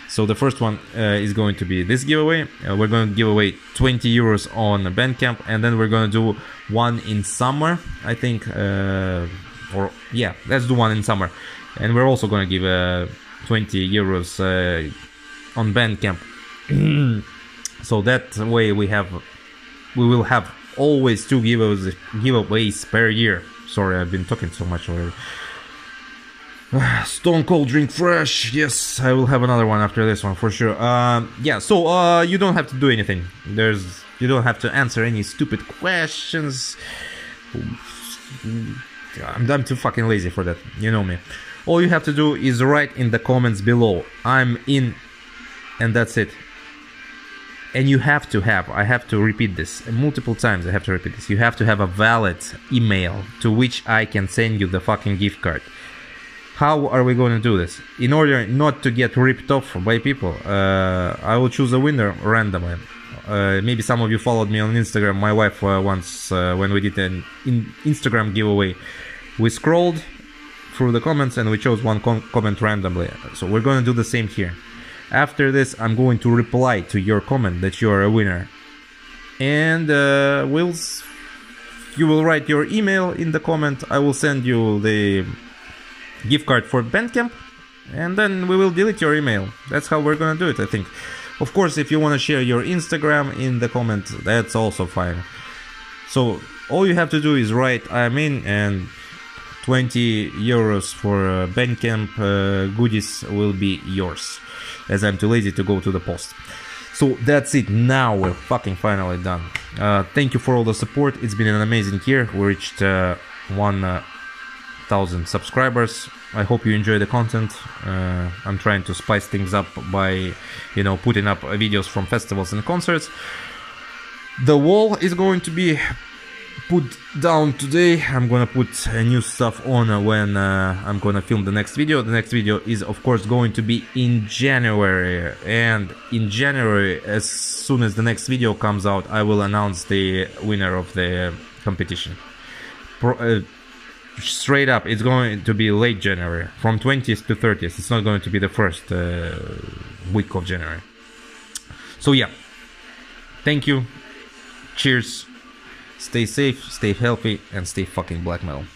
Speaker 1: So the first one is going to be this giveaway. We're going to give away 20 euros on Bandcamp, and then we're going to do one in summer, I think. Or yeah, let's do one in summer. And we're also going to give 20 euros on Bandcamp. So that way we will have always 2 giveaways per year. Sorry, I've been talking so much already. Stone Cold Drink Fresh. Yes, I will have another one after this one for sure. Yeah, so you don't have to do anything. You don't have to answer any stupid questions. I'm too fucking lazy for that. You know me. All you have to do is write in the comments below, I'm in, and that's it. And you have to have, I have to repeat this multiple times, I have to repeat this. You have to have a valid email to which I can send you the fucking gift card. How are we going to do this? In order not to get ripped off by people, I will choose a winner randomly. Maybe some of you followed me on Instagram. My wife once, when we did an Instagram giveaway, we scrolled through the comments and we chose one comment randomly. So we're going to do the same here. After this, I'm going to reply to your comment that you are a winner. And you will write your email in the comment. I will send you the gift card for Bandcamp, and then we will delete your email. That's how we're gonna do it, I think. Of course, if you want to share your Instagram in the comment, that's also fine. So all you have to do is write I'm in, and 20 euros for Bandcamp goodies will be yours, as I'm too lazy to go to the post. So that's it. Now we're fucking finally done. Thank you for all the support. It's been an amazing year. We reached 1,000 subscribers. I hope you enjoy the content. I'm trying to spice things up by, putting up videos from festivals and concerts. The wall is going to be put down today. I'm gonna put new stuff on when I'm gonna film the next video. The next video is of course going to be in January, and in January, as soon as the next video comes out, I will announce the winner of the competition. Straight up, it's going to be late January, from 20th to 30th. It's not going to be the first week of January. So yeah, thank you, cheers, stay safe, stay healthy, and stay fucking black metal.